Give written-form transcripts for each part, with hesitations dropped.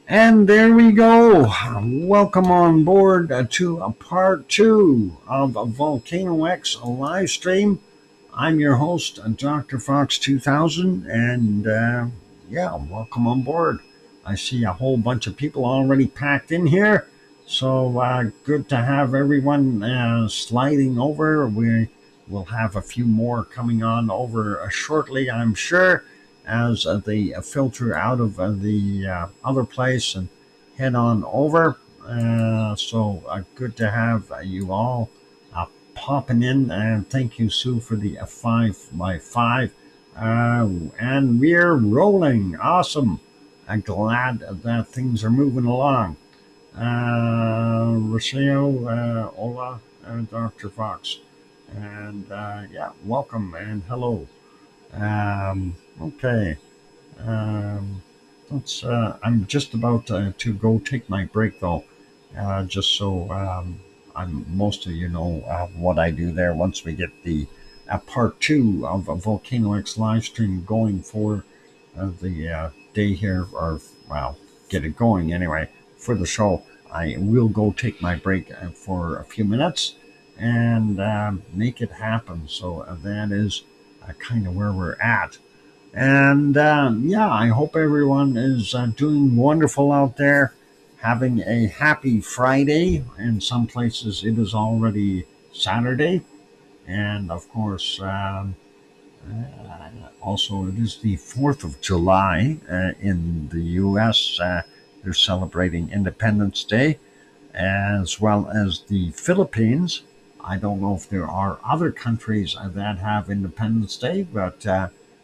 And there we go. Welcome on board to a part two of a VolcanoX live stream. I'm your host, DrFox2000, and yeah, welcome on board. I see a whole bunch of people already packed in here, so good to have everyone sliding over. We will have a few more coming on over shortly, I'm sure, as they filter out of the other place and head on over. So good to have you all popping in, and thank you, Sue, for the 5x5. And we're rolling. Awesome. I'm glad that things are moving along. Rochelle, Ola, and Dr. Fox. And yeah, welcome and hello. Okay. Um, I'm just about to go take my break though, just so most of you know what I do there. Once we get the part two of a VolcanoX live stream going for the day here, or well, get it going anyway for the show, I will go take my break for a few minutes and make it happen. So that is kind of where we're at. And yeah, I hope everyone is doing wonderful out there, having a happy Friday. In some places, it is already Saturday. And of course, also, it is the 4th of July in the US. They're celebrating Independence Day, as well as the Philippines. I don't know if there are other countries that have Independence Day, but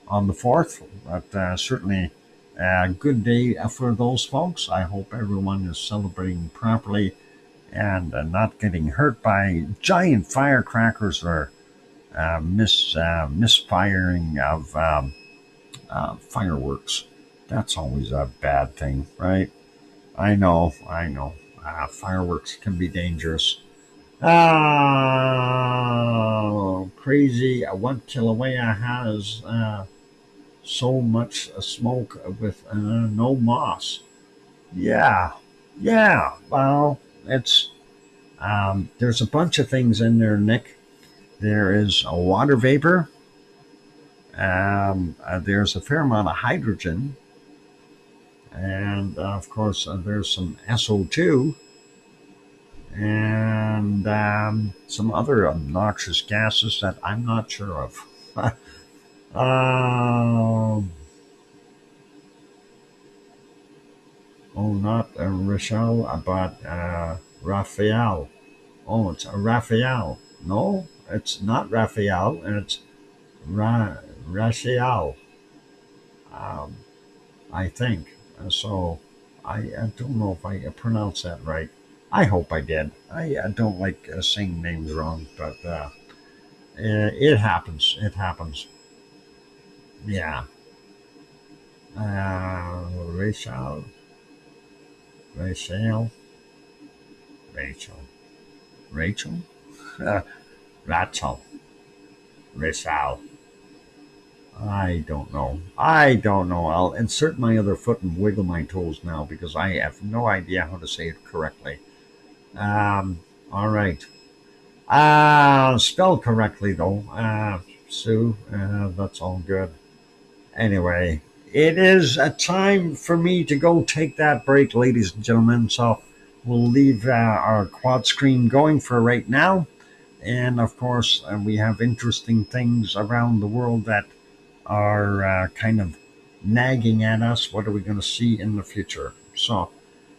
on the 4th, but certainly a good day for those folks. I hope everyone is celebrating properly and not getting hurt by giant firecrackers or misfiring of fireworks. That's always a bad thing, right? I know. Fireworks can be dangerous. Oh, crazy. What Kilauea has so much smoke with no moss. Yeah, yeah. Well, there's a bunch of things in there, Nick. There is a water vapor. There's a fair amount of hydrogen, and of course, there's some SO2 and some other obnoxious gases that I'm not sure of. um, oh, not Rochelle, but Raphael. Oh, it's a Raphael. No, it's not Raphael, and it's Racial, um, I think. So I don't know if I pronounced that right. I hope I did. I don't like saying names wrong, but it happens. It happens. Yeah. Rachel, Rachel, Rachel, Rachel, Rachel, Rachel. I don't know. I don't know. I'll insert my other foot and wiggle my toes now because I have no idea how to say it correctly. Um, all right. Spelled correctly though. Sue, that's all good. Anyway, it is a time for me to go take that break, ladies and gentlemen. So we'll leave our quad screen going for right now. And of course, we have interesting things around the world that are kind of nagging at us. What are we going to see in the future? So,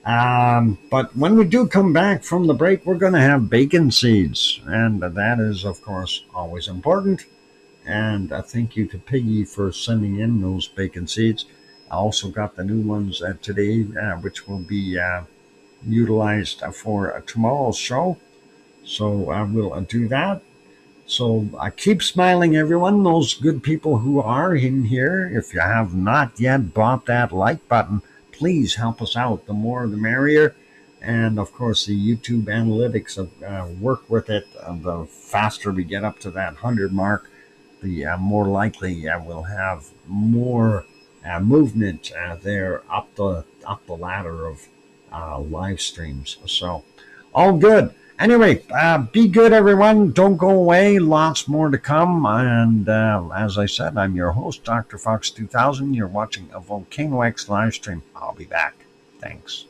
but when we do come back from the break, we're going to have bacon seeds. And that is, of course, always important. And thank you to Piggy for sending in those bacon seeds. I also got the new ones today, which will be utilized for tomorrow's show. So I will do that. So keep smiling, everyone. Those good people who are in here. If you have not yet bought that like button, please help us out. The more, the merrier. And of course, the YouTube analytics work with it. The faster we get up to that 100 mark, the more likely we'll have more movement there up the ladder of live streams. So all good. Anyway, be good, everyone. Don't go away. Lots more to come. And as I said, I'm your host, DrFox2000. You're watching a VolcanoX live stream. I'll be back. Thanks.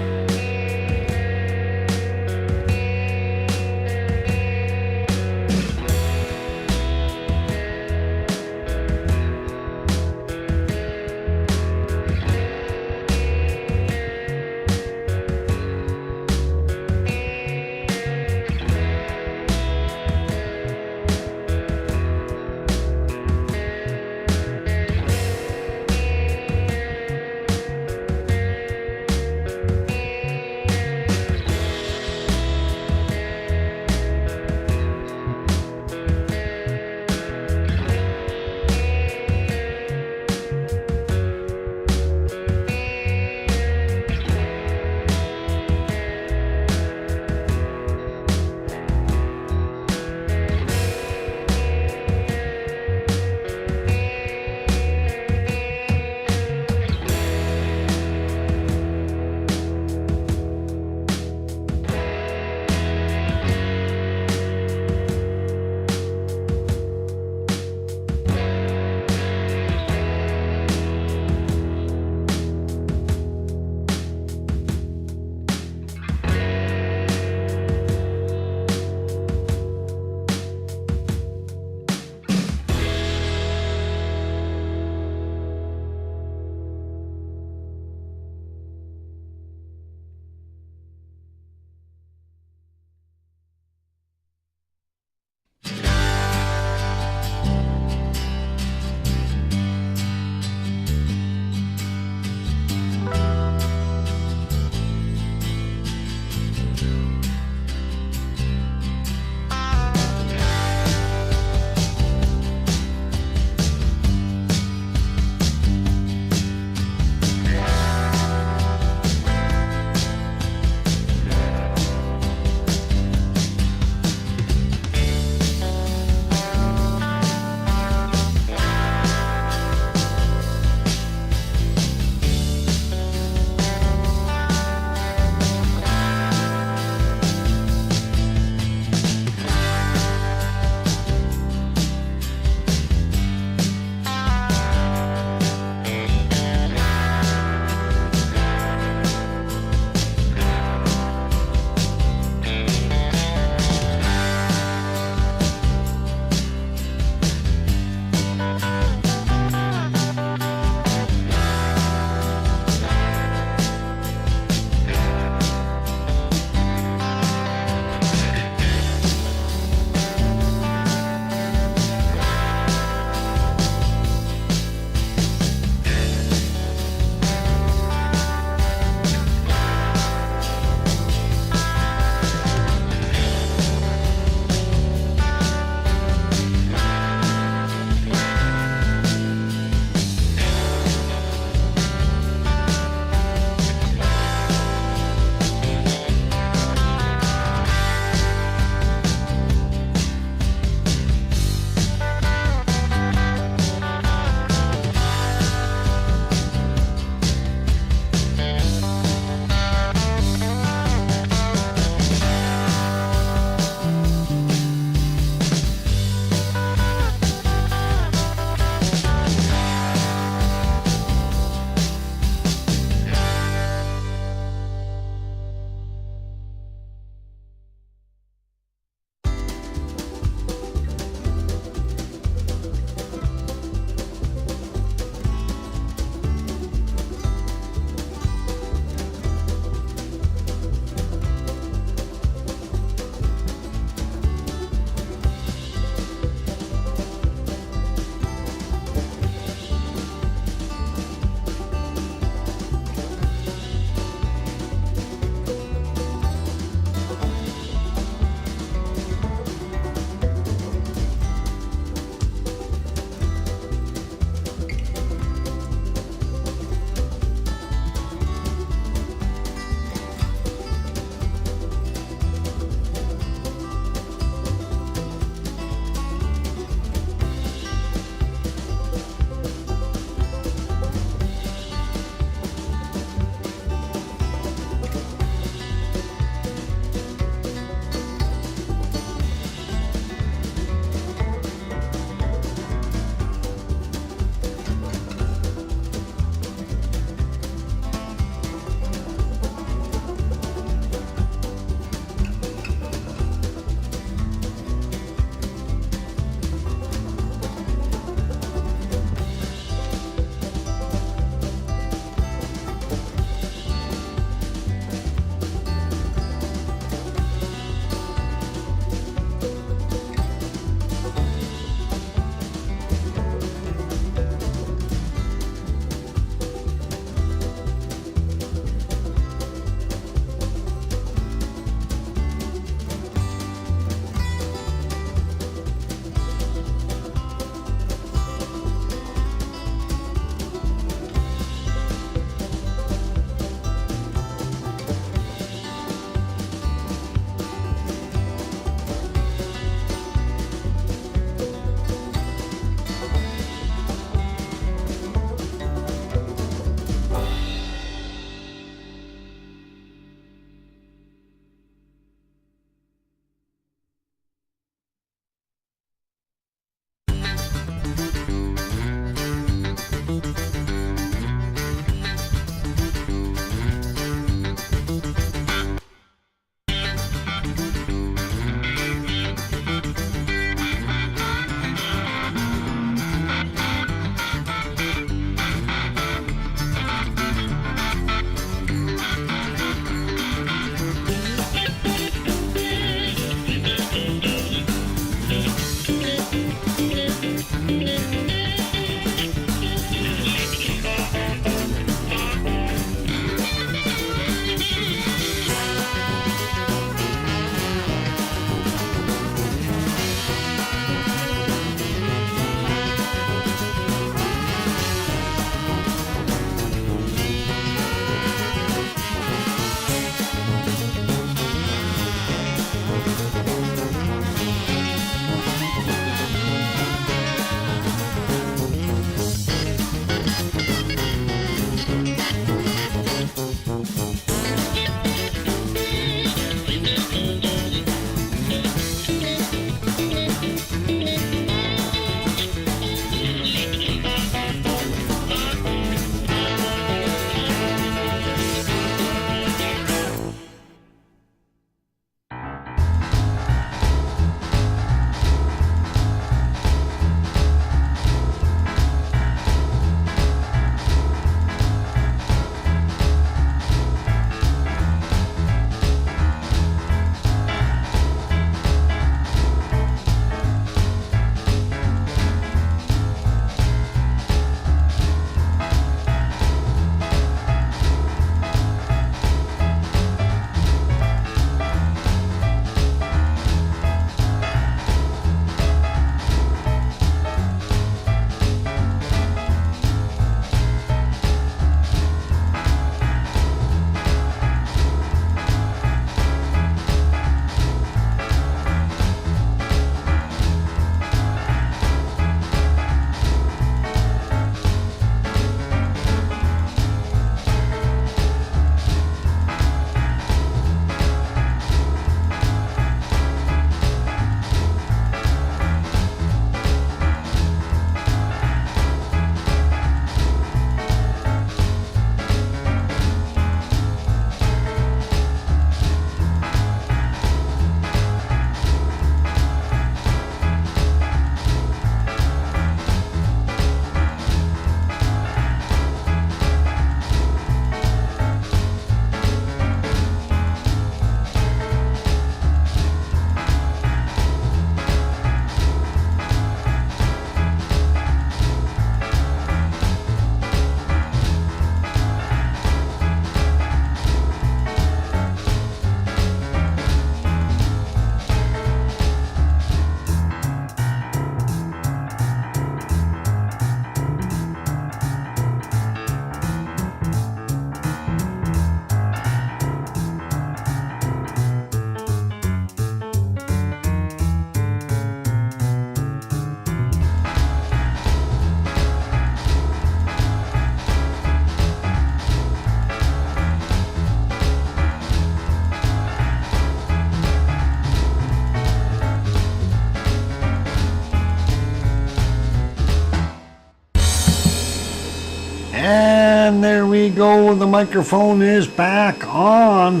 And there we go. The microphone is back on.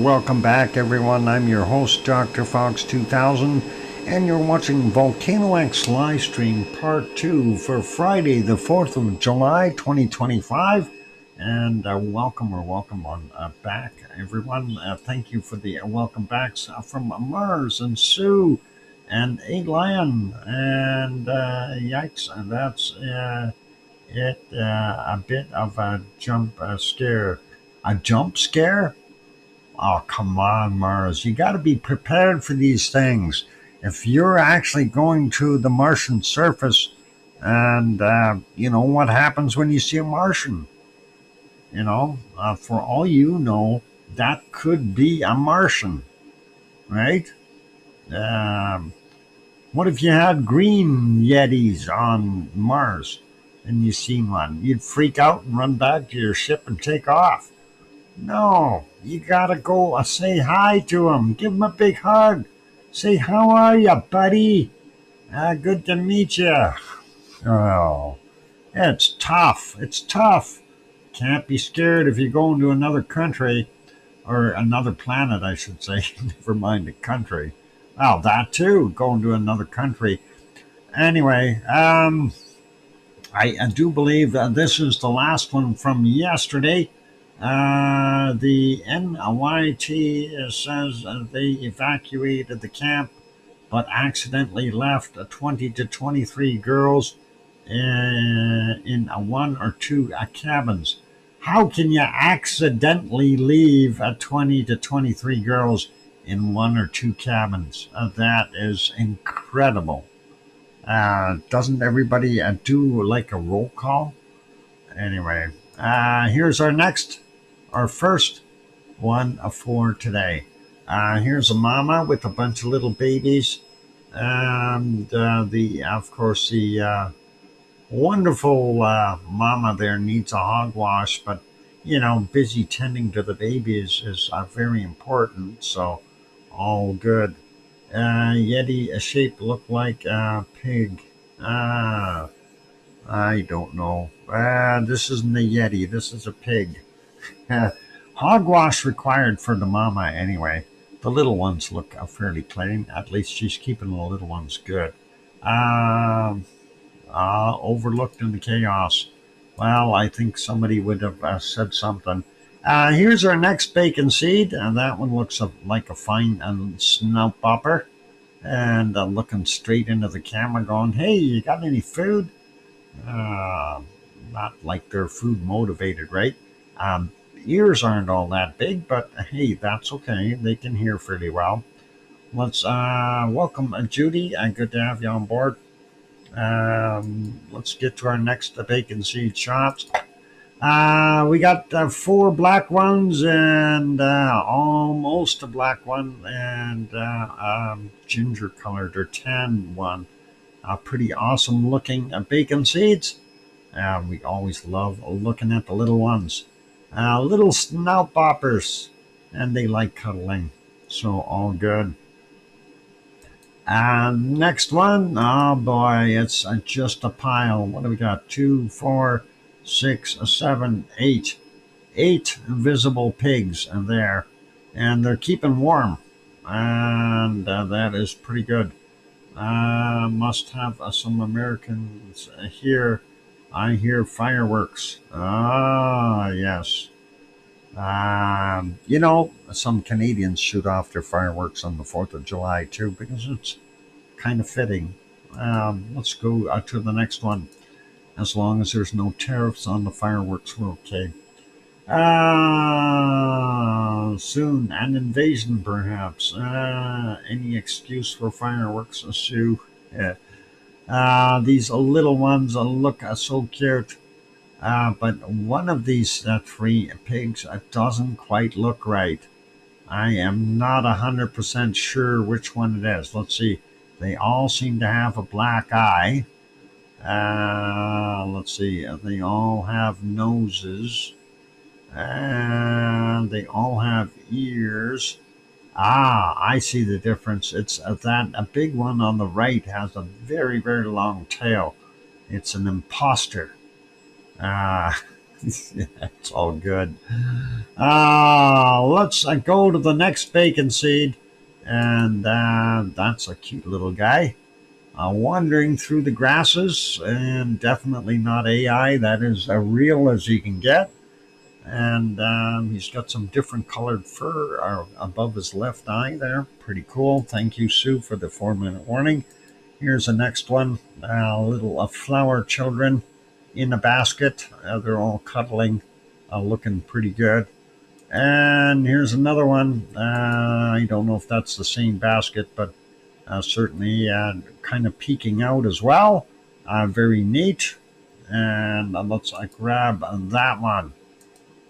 Welcome back, everyone. I'm your host, DrFox2000, and you're watching VolcanoX live stream part 2 for Friday, the 4th of July, 2025. And welcome on back, everyone. Thank you for the welcome backs from Mars and Sue and Lion and yikes, and that's a bit of a jump scare. A jump scare? Oh, come on, Mars. You got to be prepared for these things. If you're actually going to the Martian surface, and you know what happens when you see a Martian? For all you know, that could be a Martian, right? Um, what if you had green Yetis on Mars and you seen one? You'd freak out and run back to your ship and take off. No, you gotta go say hi to him. Give him a big hug. Say, how are you, buddy? Good to meet you. Oh, it's tough. It's tough. Can't be scared if you go into another country, or another planet, I should say. Never mind a country. Well, that too, going to another country. Anyway, I do believe that this is the last one from yesterday. The NYT says they evacuated the camp, but accidentally left 20 to 23 girls in one or two cabins. How can you accidentally leave 20 to 23 girls in one or two cabins? That is incredible. Doesn't everybody do like a roll call? Anyway, here's our first one for today. Here's a mama with a bunch of little babies, and of course the wonderful mama there needs a hogwash, but busy tending to the babies is very important. So all good. Yeti a shape look like a pig. I don't know. This isn't a Yeti. This is a pig. Hogwash required for the mama anyway. The little ones look fairly clean. At least she's keeping the little ones good. Overlooked in the chaos. Well, I think somebody would have said something. Here's our next bacon seed, and that one looks like a fine snout bopper. And looking straight into the camera going, hey, you got any food? Not like they're food motivated, right? Ears aren't all that big, but hey, that's okay. They can hear pretty well. Let's welcome Judy. Good to have you on board. Let's get to our next bacon seed shots. We got 4 black ones and almost a black one, and ginger colored or tan one. Pretty awesome looking bacon seeds. We always love looking at the little ones. Little snout boppers, and they like cuddling. So all good. Next one, oh boy, it's just a pile. What do we got? 2, 4, 6, 7, 8. 8 visible pigs in there, and they're keeping warm, and that is pretty good. Must have some Americans here. I hear fireworks. Ah, yes. Some Canadians shoot off their fireworks on the 4th of July too, because it's kind of fitting. Let's go to the next one. As long as there's no tariffs on the fireworks, we're okay. Soon, an invasion perhaps. Any excuse for fireworks, Sue? These little ones look so cute. But one of these 3 pigs doesn't quite look right. I am not 100% sure which one it is. Let's see. They all seem to have a black eye. Let's see. They all have noses. And they all have ears. I see the difference. It's that a big one on the right has a very, very long tail. It's an imposter. Uh, it's all good. Let's go to the next bacon seed. And that's a cute little guy wandering through the grasses, and definitely not AI. That is as real as you can get. And he's got some different colored fur above his left eye there. Pretty cool. Thank you, Sue, for the 4-minute warning. Here's the next one. Little flower children in a basket. They're all cuddling, looking pretty good. And here's another one. I don't know if that's the same basket, but certainly kind of peeking out as well. Very neat. And let's grab that one.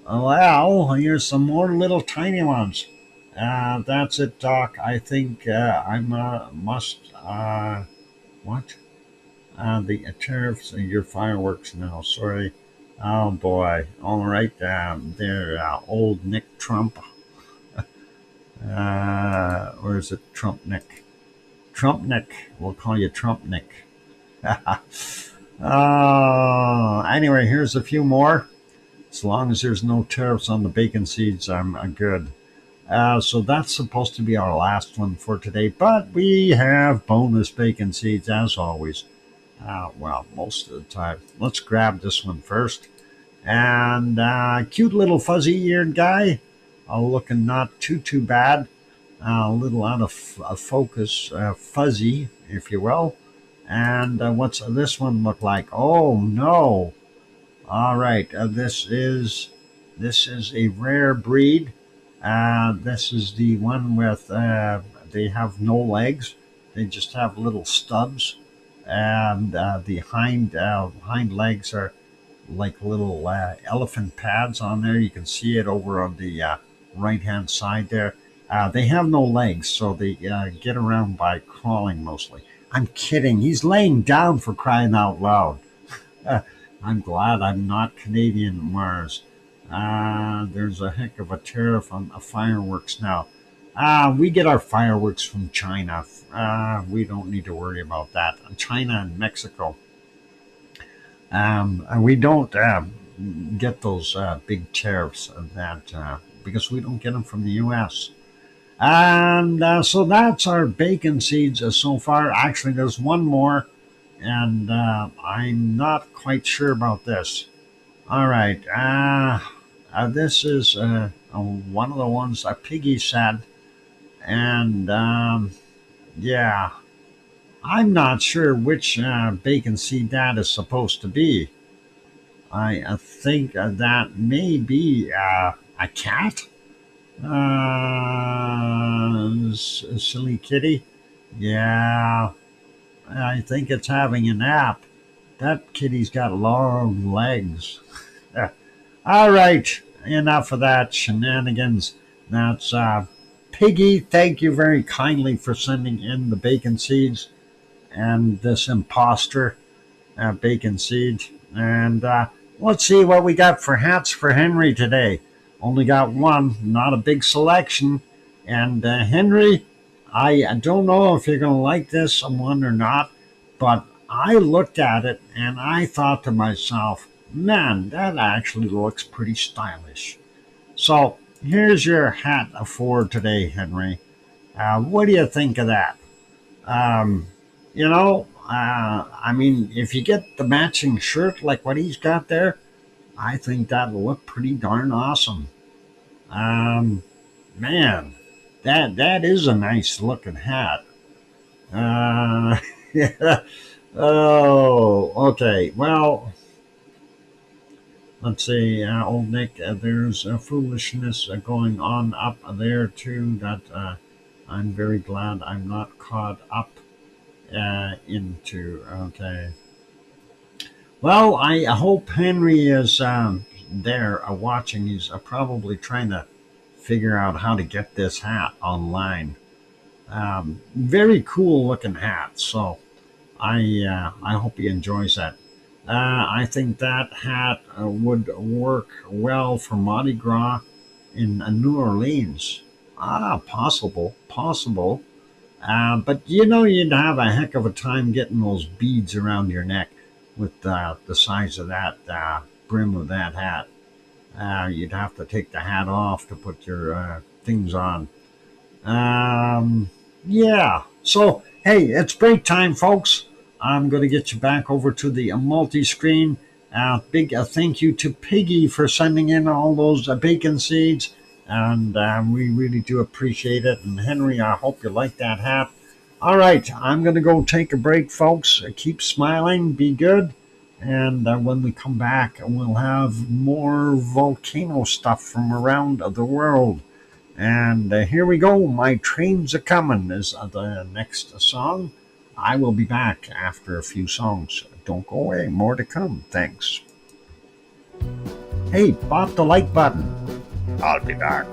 Well, here's some more little tiny ones. That's it, Doc. I think I must. What? The tariffs and your fireworks now. Sorry. Oh boy. All right. They're old Nick Trump. Or is it Trump Nick? Trump Nick. We'll call you Trump Nick. Anyway, here's a few more. As long as there's no tariffs on the bacon seeds, I'm good. So that's supposed to be our last one for today, but we have bonus bacon seeds as always. Well, most of the time. Let's grab this one first. And cute little fuzzy-eared guy, looking not too bad. A little out of focus, fuzzy, if you will. And what's this one look like? Oh no! All right, this is a rare breed. This is the one with they have no legs; they just have little stubs, and the hind legs are like little elephant pads on there. You can see it over on the right hand side there. They have no legs, so they get around by crawling mostly. I'm kidding. He's laying down, for crying out loud. I'm glad I'm not Canadian Mars. There's a heck of a tariff on fireworks now. We get our fireworks from China. We don't need to worry about that. China and Mexico. And we don't get those big tariffs that because we don't get them from the U.S. And so that's our bacon seeds so far. Actually, there's one more, and I'm not quite sure about this. All right. This is one of the ones Piggy said. And yeah, I'm not sure which bacon seed that is supposed to be. I think that may be a cat. Silly kitty. Yeah, I think it's having a nap. That kitty's got long legs. All right, enough of that shenanigans. That's Piggy. Thank you very kindly for sending in the bacon seeds and this imposter bacon seed. And let's see what we got for hats for Henry today. Only got one, not a big selection. And Henry, I don't know if you're going to like this one or not, but I looked at it and I thought to myself, man, that actually looks pretty stylish. So here's your hat for today, Henry. What do you think of that? I mean, if you get the matching shirt like what he's got there, I think that'll look pretty darn awesome. Man, that is a nice looking hat. Yeah. Oh, okay. Well, let's see, old Nick. There's foolishness going on up there too. That I'm very glad I'm not caught up into. Okay. Well, I hope Henry is there watching. He's probably trying to figure out how to get this hat online. Very cool looking hat. So I hope he enjoys that. I think that hat would work well for Mardi Gras in New Orleans. Possible. But you'd have a heck of a time getting those beads around your neck with the size of that brim of that hat. You'd have to take the hat off to put your things on. Yeah. So, hey, it's break time, folks. I'm going to get you back over to the multi-screen. Big thank you to Piggy for sending in all those bacon seeds. And we really do appreciate it. And Henry, I hope you like that hat. All right, I'm going to go take a break, folks. Keep smiling, be good. And when we come back, we'll have more volcano stuff from around the world. And here we go. My Trains Are Coming is the next song. I will be back after a few songs. Don't go away. More to come. Thanks. Hey, bop the like button. I'll be back.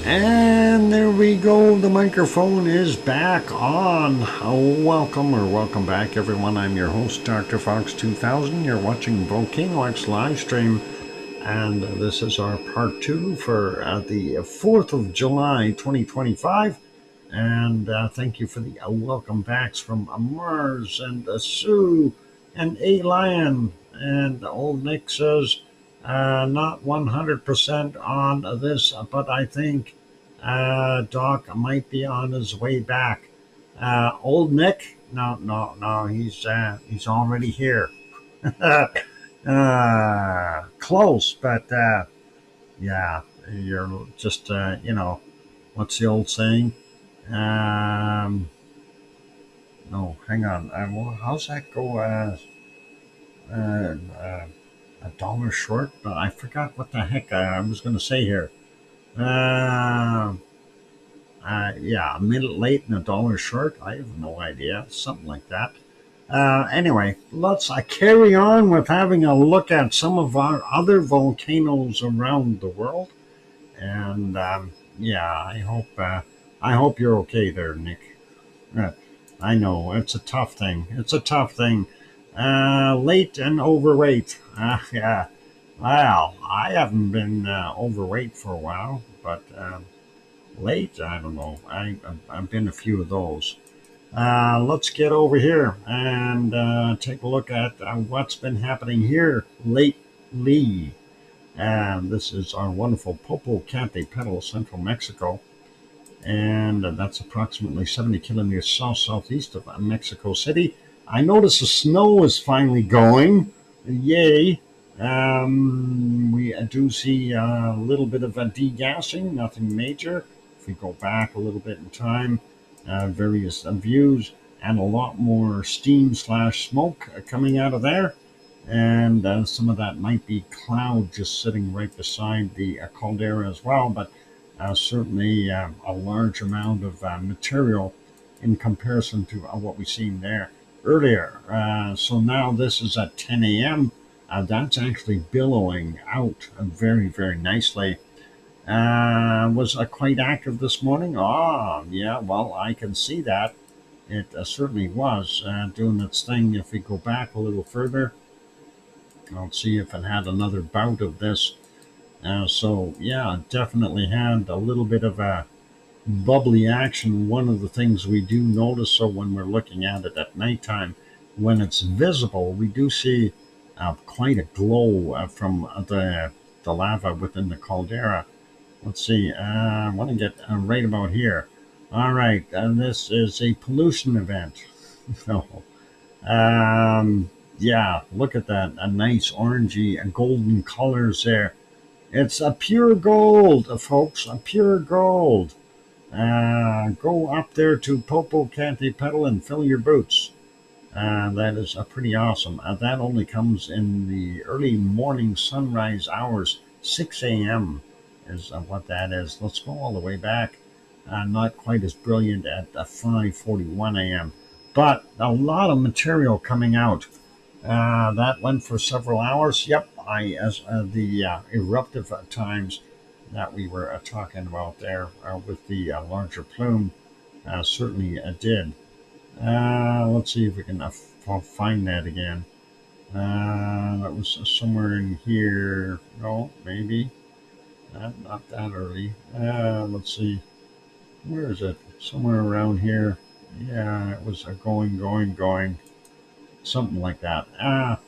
And there we go. The microphone is back on. Welcome back, everyone. I'm your host, DrFox2000. You're watching VolcanoX live stream, and this is our part 2 for the 4th of July, 2025. And thank you for the welcome backs from Mars and Sue and A Lion. And old Nick says, not 100% on this, but I think Doc might be on his way back. Old Nick? No, he's already here. Close, but yeah, you're just, what's the old saying? No, hang on. How's that go? A dollar short, but I forgot what the heck I was going to say here. Yeah, a minute late and a dollar short. I have no idea. Something like that. Anyway, let's carry on with having a look at some of our other volcanoes around the world. And yeah, I hope you're okay there, Nick. I know it's a tough thing. Late and overweight. Yeah. Well, I haven't been overweight for a while, but late, I don't know. I've been a few of those. Let's get over here and take a look at what's been happening here lately. This is our wonderful Popocatépetl, central Mexico. And that's approximately 70 kilometers southeast of Mexico City. I notice the snow is finally going. Yay. We do see a little bit of a degassing, nothing major. If we go back a little bit in time, various views, and a lot more steam/smoke coming out of there. And some of that might be cloud just sitting right beside the caldera as well, but certainly a large amount of material in comparison to what we've seen there earlier. So now this is at 10 a.m. That's actually billowing out very, very nicely. Was quite active this morning. Oh, yeah, well, I can see that. It certainly was doing its thing. If we go back a little further, I'll see if it had another bout of this. So, yeah, definitely had a little bit of a bubbly action. One of the things we do notice, so when we're looking at it at nighttime, when it's visible, we do see quite a glow from the lava within the caldera. Let's see, I want to get right about here. All right, this is a pollution event. So, yeah, look at that, a nice orangey and golden colors there. It's a pure gold, folks, a pure gold. Go up there to Popocatépetl and fill your boots. That is pretty awesome. That only comes in the early morning sunrise hours. 6 a.m. is what that is. Let's go all the way back. Not quite as brilliant at 5:41 a.m. But a lot of material coming out. That went for several hours. Yep, as the eruptive times that we were talking about there with the larger plume certainly did. Let's see if we can find that again. That was somewhere in here. No, maybe. Not that early. Let's see. Where is it? Somewhere around here. Yeah, it was going. Something like that.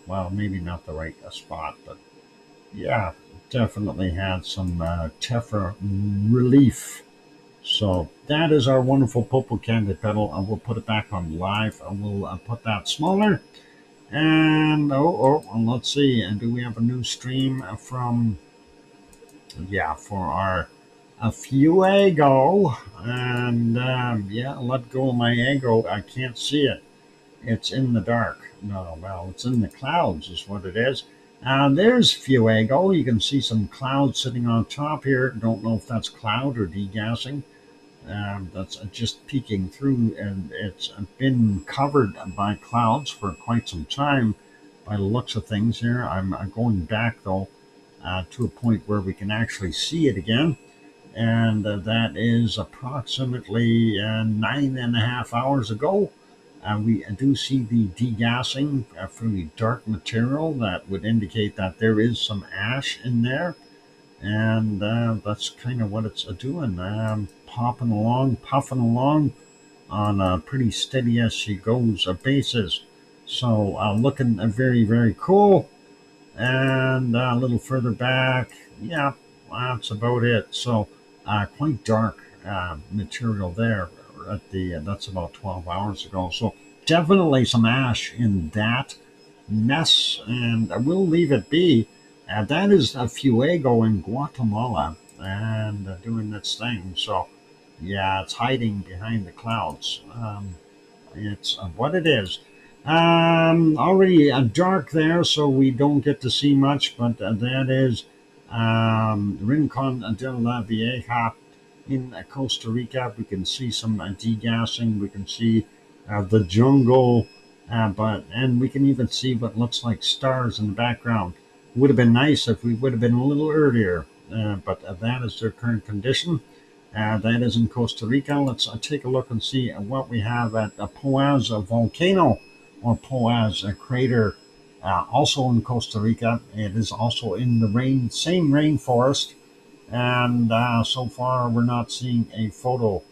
Well, maybe not the right spot, but yeah, definitely had some tephra relief. So that is our wonderful Popocatépetl. I will put it back on live. I will put that smaller. And let's see. And do we have a new stream from? Yeah, for our fuego. And yeah, let go of my ego. I can't see it. It's in the dark. No, well, it's in the clouds is what it is. There's Fuego. You can see some clouds sitting on top here. Don't know if that's cloud or degassing. That's just peeking through, and it's been covered by clouds for quite some time by the looks of things here. I'm going back, though, to a point where we can actually see it again. and that is approximately 9.5 hours ago. We do see the degassing from the dark material that would indicate that there is some ash in there, and that's kind of what it's doing, popping along, puffing along on a pretty steady as she goes basis. So looking very, very cool. And a little further back, yeah, that's about it. So quite dark material there. At the that's about 12 hours ago. So definitely some ash in that mess, and we'll leave it be. That is a Fuego in Guatemala, and doing its thing. So yeah, it's hiding behind the clouds. It's what it is. Already dark there, so we don't get to see much, but that is Rincon de la Vieja in Costa Rica. We can see some degassing. We can see the jungle, and we can even see what looks like stars in the background. Would have been nice if we would have been a little earlier, but that is their current condition. That is in Costa Rica. Let's take a look and see what we have at Poaz Volcano, or Poaz Crater, also in Costa Rica. It is also in the same rainforest, and so far we're not seeing a photo.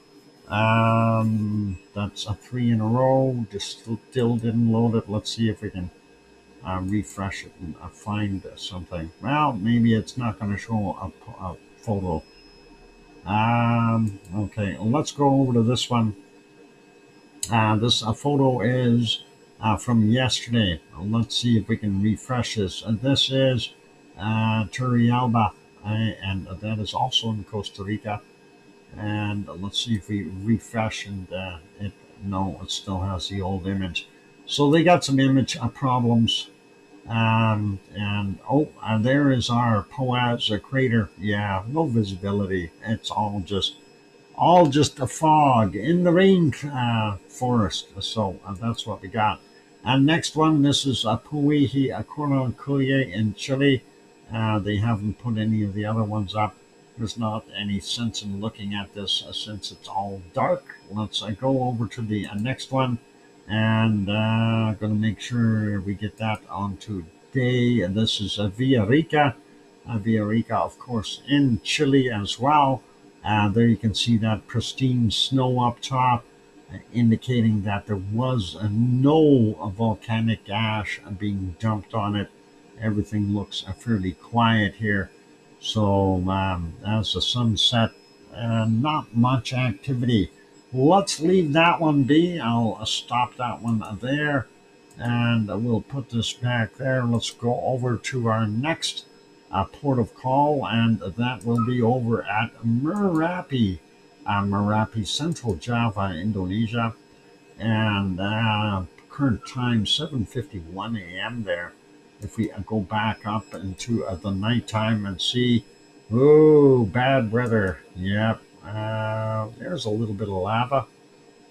That's a 3 in a row. Just still didn't load it. Let's see if we can refresh it and find something. Well, maybe it's not going to show a photo. Okay, let's go over to this one. This photo is from yesterday. Let's see if we can refresh this. This is Turrialba, and that is also in Costa Rica. And let's see if we refresh, and it still has the old image. So they got some image problems. And there is our Poaz crater. Yeah, no visibility. It's all just a fog in the rain forest. So that's what we got. And next one, this is Puihi Coroncuye in Chile. They haven't put any of the other ones up. There's not any sense in looking at this since it's all dark. Let's go over to the next one, and going to make sure we get that on today. And this is Villarrica. Villarrica, of course, in Chile as well. There you can see that pristine snow up top, indicating that there was no volcanic ash being dumped on it. Everything looks fairly quiet here. So as the sun set, not much activity. Let's leave that one be. I'll stop that one there, and we'll put this back there. Let's go over to our next port of call, and that will be over at Merapi, Merapi, Central Java, Indonesia, and current time 7:51 a.m. there. If we go back up into the nighttime and see, oh, bad weather. Yep, there's a little bit of lava.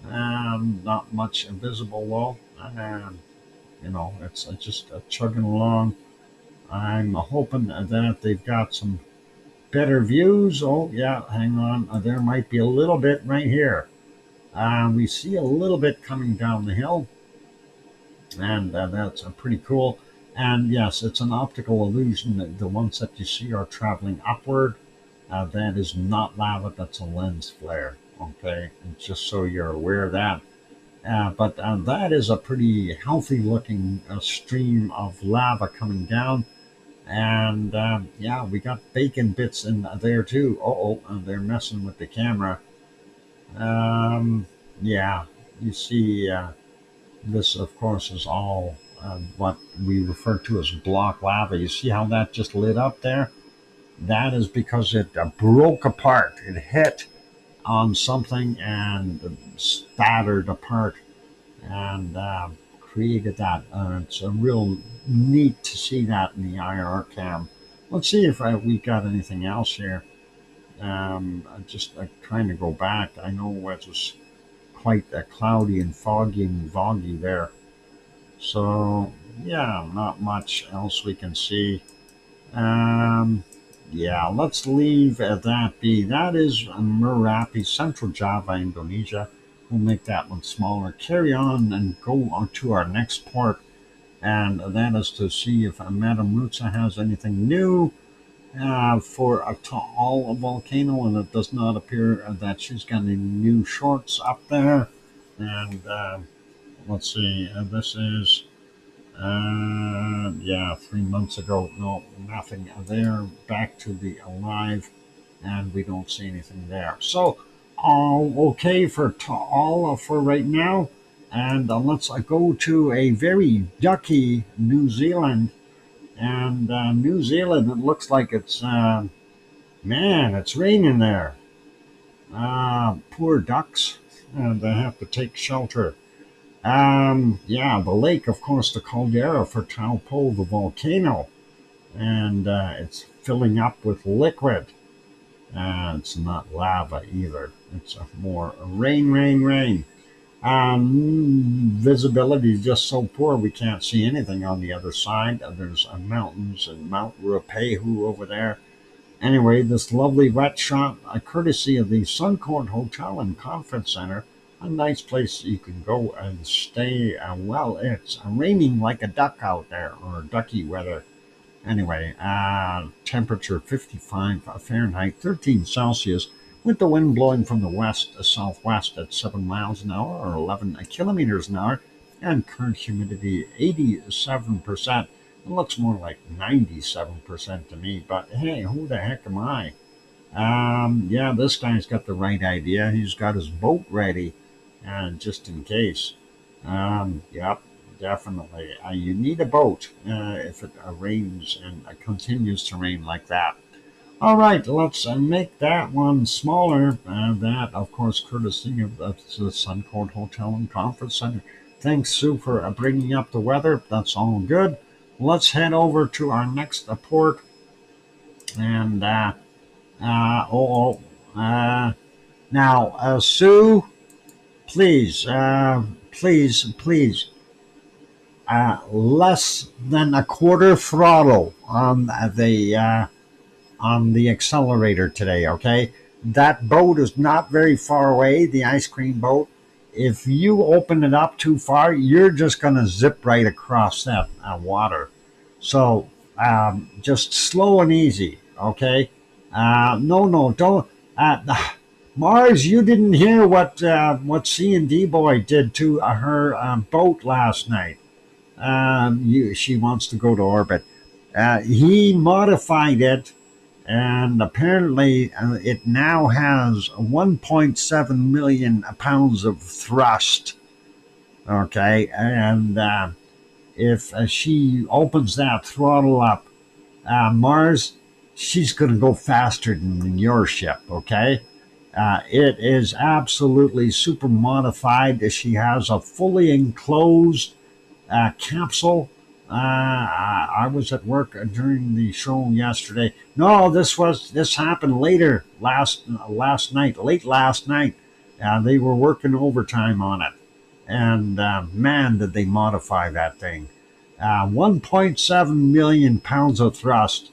Not much visible though. It's just chugging along. I'm hoping that they've got some better views. Oh, yeah, hang on. There might be a little bit right here. We see a little bit coming down the hill, and that's pretty cool. And yes, it's an optical illusion. The ones that you see are traveling upward. That is not lava, that's a lens flare. Okay, and just so you're aware of that. But that is a pretty healthy looking stream of lava coming down. And yeah, we got bacon bits in there too. They're messing with the camera. Yeah, you see, this of course is all what we refer to as block lava. You see how that just lit up there? That is because it broke apart. It hit on something and spattered apart, and created that. It's a real neat to see that in the IR cam. Let's see if we got anything else here. Just trying to go back. I know it was quite cloudy and foggy there. So yeah, not much else we can see. yeah, let's leave that be. That is Merapi, Central Java, Indonesia. We'll make that one smaller. Carry on and go on to our next port, and that is to see if Madame Rutsa has anything new for a tall volcano, and it does not appear that she's got any new shorts up there. And let's see, this is yeah, 3 months ago. No, nothing there. Back to the alive, and we don't see anything there. So, all okay for all for right now. And let's go to a very ducky New Zealand. And New Zealand, it looks like it's man, it's raining there. Poor ducks, and they have to take shelter. Yeah, the lake, of course, the caldera for Taupo, the volcano, and it's filling up with liquid. It's not lava either. It's more rain, rain, rain. Visibility is just so poor we can't see anything on the other side. There's mountains and Mount Ruapehu over there. Anyway, this lovely wet shot, courtesy of the Suncourt Hotel and Conference Center, a nice place you can go and stay. Well, it's raining like a duck out there, or ducky weather. Anyway, temperature 55 Fahrenheit, 13 Celsius, with the wind blowing from the west to southwest at 7 miles an hour or 11 kilometers an hour, and current humidity 87%. It looks more like 97% to me, but hey, who the heck am I? Yeah, this guy's got the right idea. He's got his boat ready, just in case. Yep, definitely. You need a boat if it rains and continues to rain like that. All right, let's make that one smaller. That, of course, courtesy of the Suncourt Hotel and Conference Center. Thanks, Sue, for bringing up the weather. That's all good. Let's head over to our next port. And, now, Sue, please, please, less than a quarter throttle on the accelerator today, okay? That boat is not very far away, the ice cream boat. If you open it up too far, you're just going to zip right across that water. So just slow and easy, okay? No, don't. Mars, you didn't hear what C&D Boy did to her boat last night. She wants to go to orbit. He modified it, and apparently it now has 1.7 million pounds of thrust. Okay, and if she opens that throttle up, Mars, she's going to go faster than your ship. Okay, it is absolutely super modified. She has a fully enclosed capsule. I was at work during the show yesterday. No, this happened later last night, late last night. They were working overtime on it, and man, did they modify that thing. 1.7 million pounds of thrust.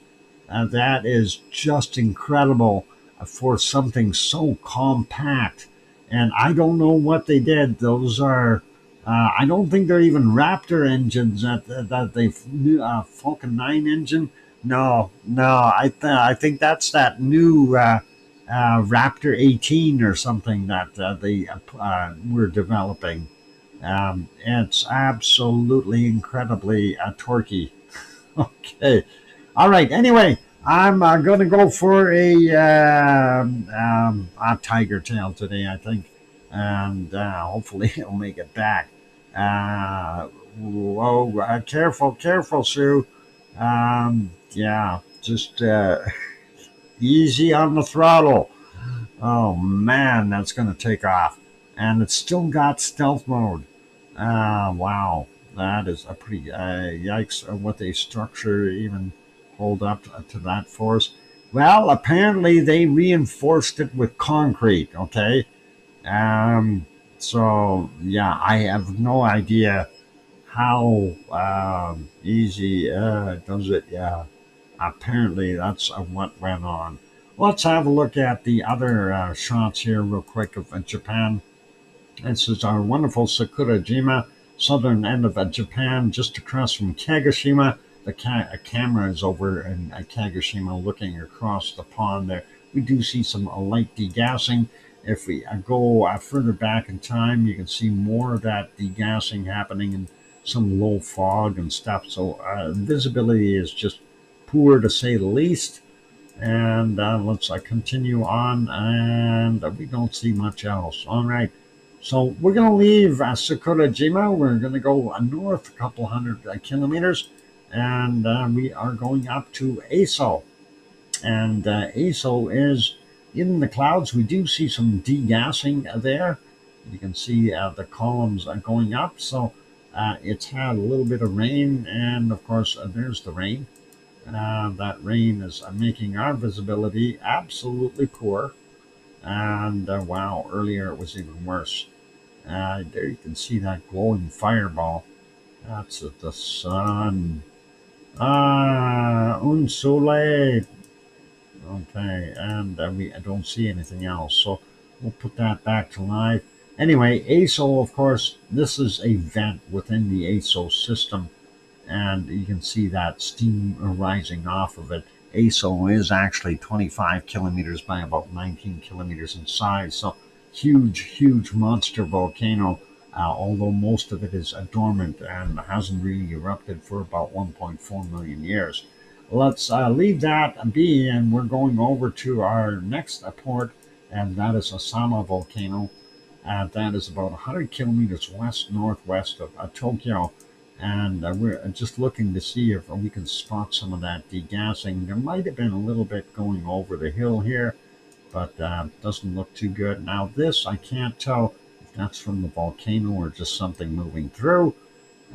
That is just incredible for something so compact. And I don't know what they did. Those are I don't think they're even Raptor engines that they Falcon 9 engine. No, I think that's that new Raptor 18 or something that they were developing. It's absolutely incredibly torquey. Okay, all right. Anyway, I'm going to go for a tiger tail today, I think, and hopefully it'll make it back. Whoa, careful, Sue. Yeah, just easy on the throttle. Oh man, that's going to take off. And it's still got stealth mode. Wow, that is a pretty yikes. What they structure even hold up to that force. Well, apparently they reinforced it with concrete. Okay, so yeah, I have no idea how easy does it. Yeah, Apparently, that's what went on. Let's have a look at the other shots here, real quick, of Japan. This is our wonderful Sakurajima, southern end of Japan, just across from Kagoshima. The camera is over in Kagoshima, looking across the pond there. We do see some light degassing. If we go further back in time, you can see more of that degassing happening and some low fog and stuff. So visibility is just poor, to say the least. And let's continue on, and we don't see much else. All right. So we're going to leave Sakurajima. We're going to go north a couple hundred kilometers, and we are going up to Aso. And Aso is in the clouds. We do see some degassing there. You can see the columns are going up. So it's had a little bit of rain, and of course, there's the rain. That rain is making our visibility absolutely poor. And wow, earlier it was even worse. There you can see that glowing fireball. That's the sun. Un soleil. Okay, and I don't see anything else. So we'll put that back to life. Anyway, ASO, of course, this is a vent within the ASO system. And you can see that steam rising off of it. ASO is actually 25 kilometers by about 19 kilometers in size. So huge monster volcano, although most of it is dormant and hasn't really erupted for about 1.4 million years. Let's leave that be, and we're going over to our next port, and that is Osama volcano. That is about 100 kilometers west-northwest of Tokyo. And we're just looking to see if we can spot some of that degassing. There might have been a little bit going over the hill here, but doesn't look too good. Now this, I can't tell if that's from the volcano or just something moving through.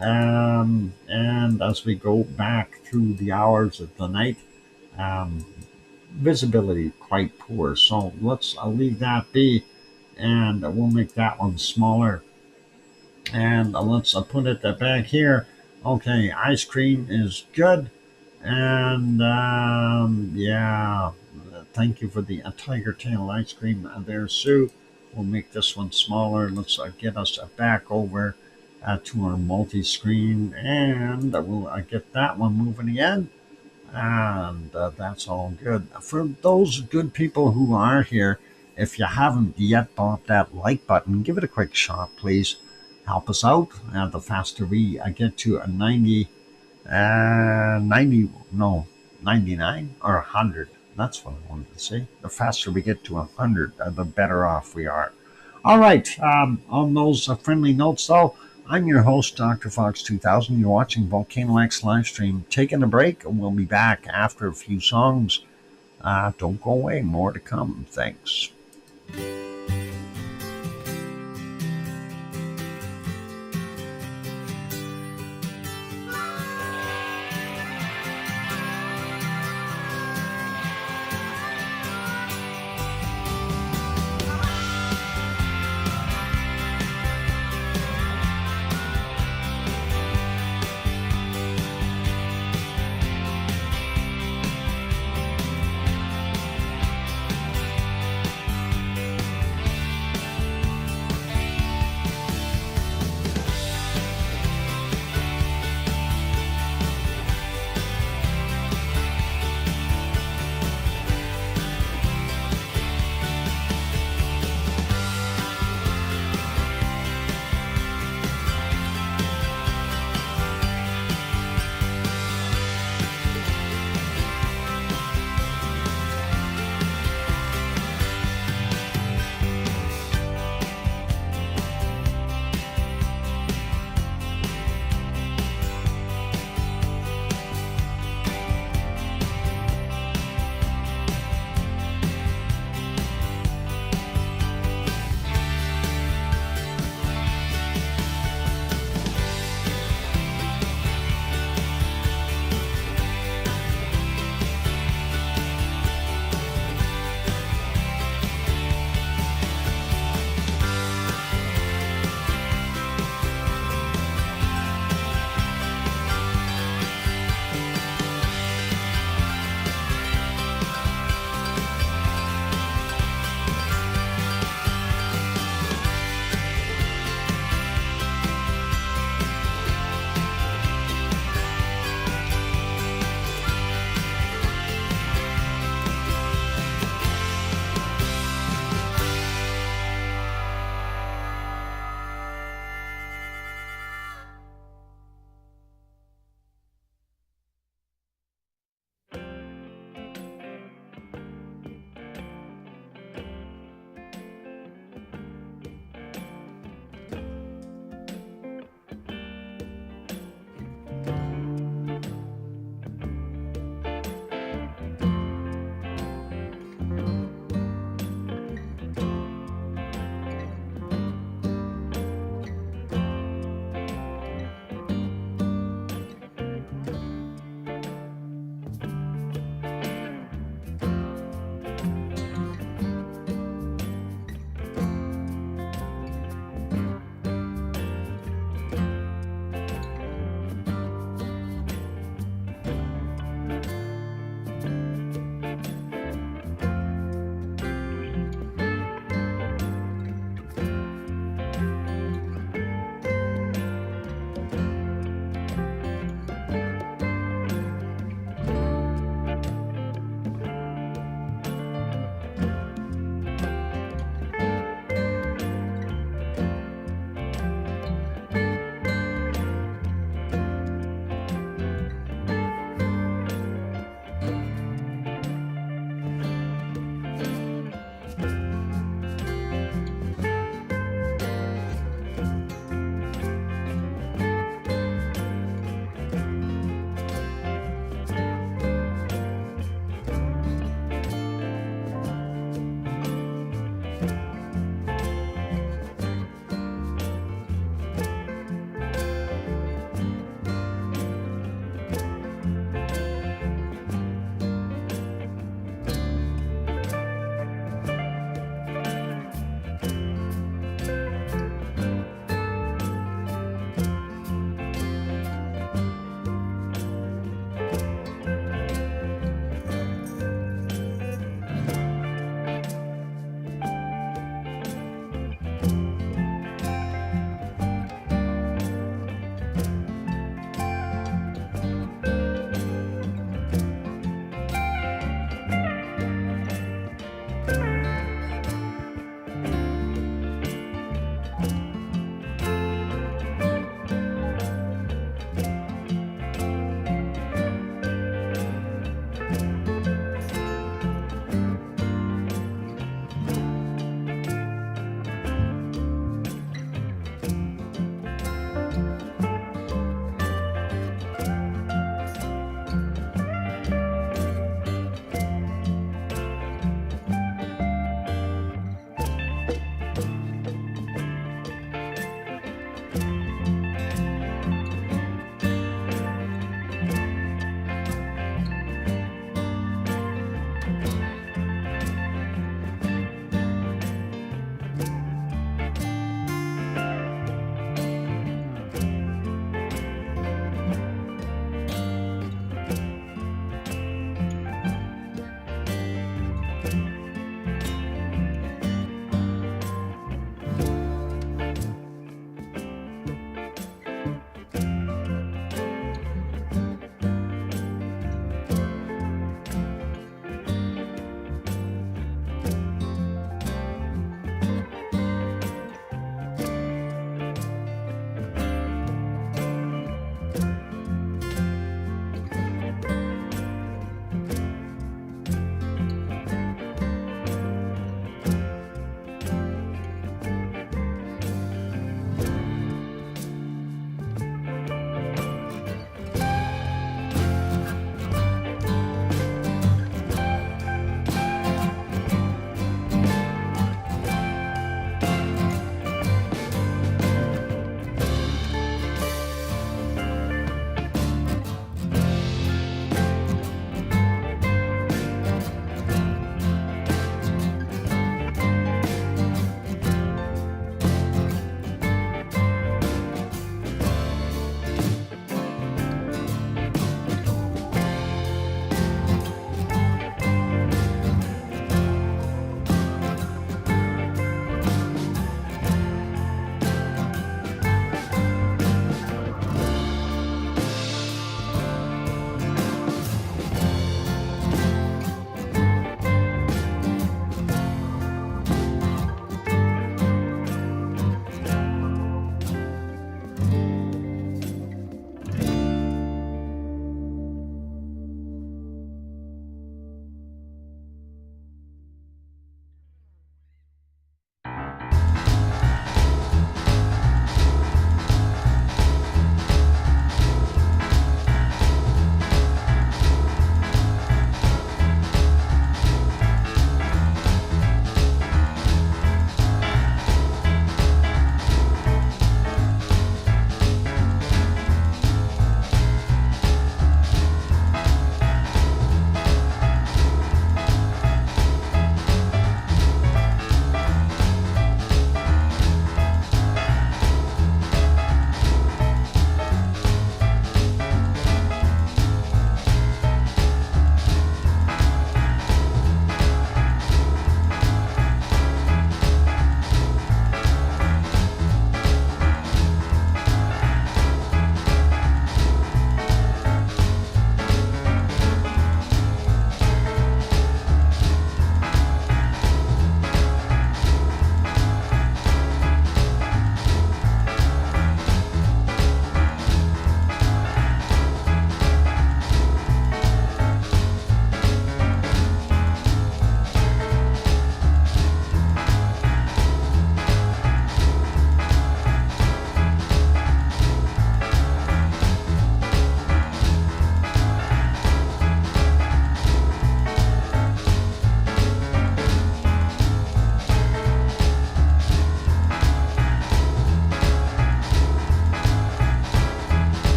And as we go back through the hours of the night, visibility quite poor. So let's leave that be, and we'll make that one smaller. And let's put it back here. Okay, ice cream is good. And yeah, thank you for the tiger tail ice cream there, Sue. We'll make this one smaller. Let's get us back over to our multi-screen, and we'll get that one moving again. And that's all good. For those good people who are here, if you haven't yet bought that like button, give it a quick shot, please. Help us out. The faster we get to a 99 or 100. That's what I wanted to say. The faster we get to 100, the better off we are. All right. On those friendly notes, though, I'm your host, DrFox2000. You're watching VolcanoX live stream. Taking a break, and we'll be back after a few songs. Don't go away. More to come. Thanks.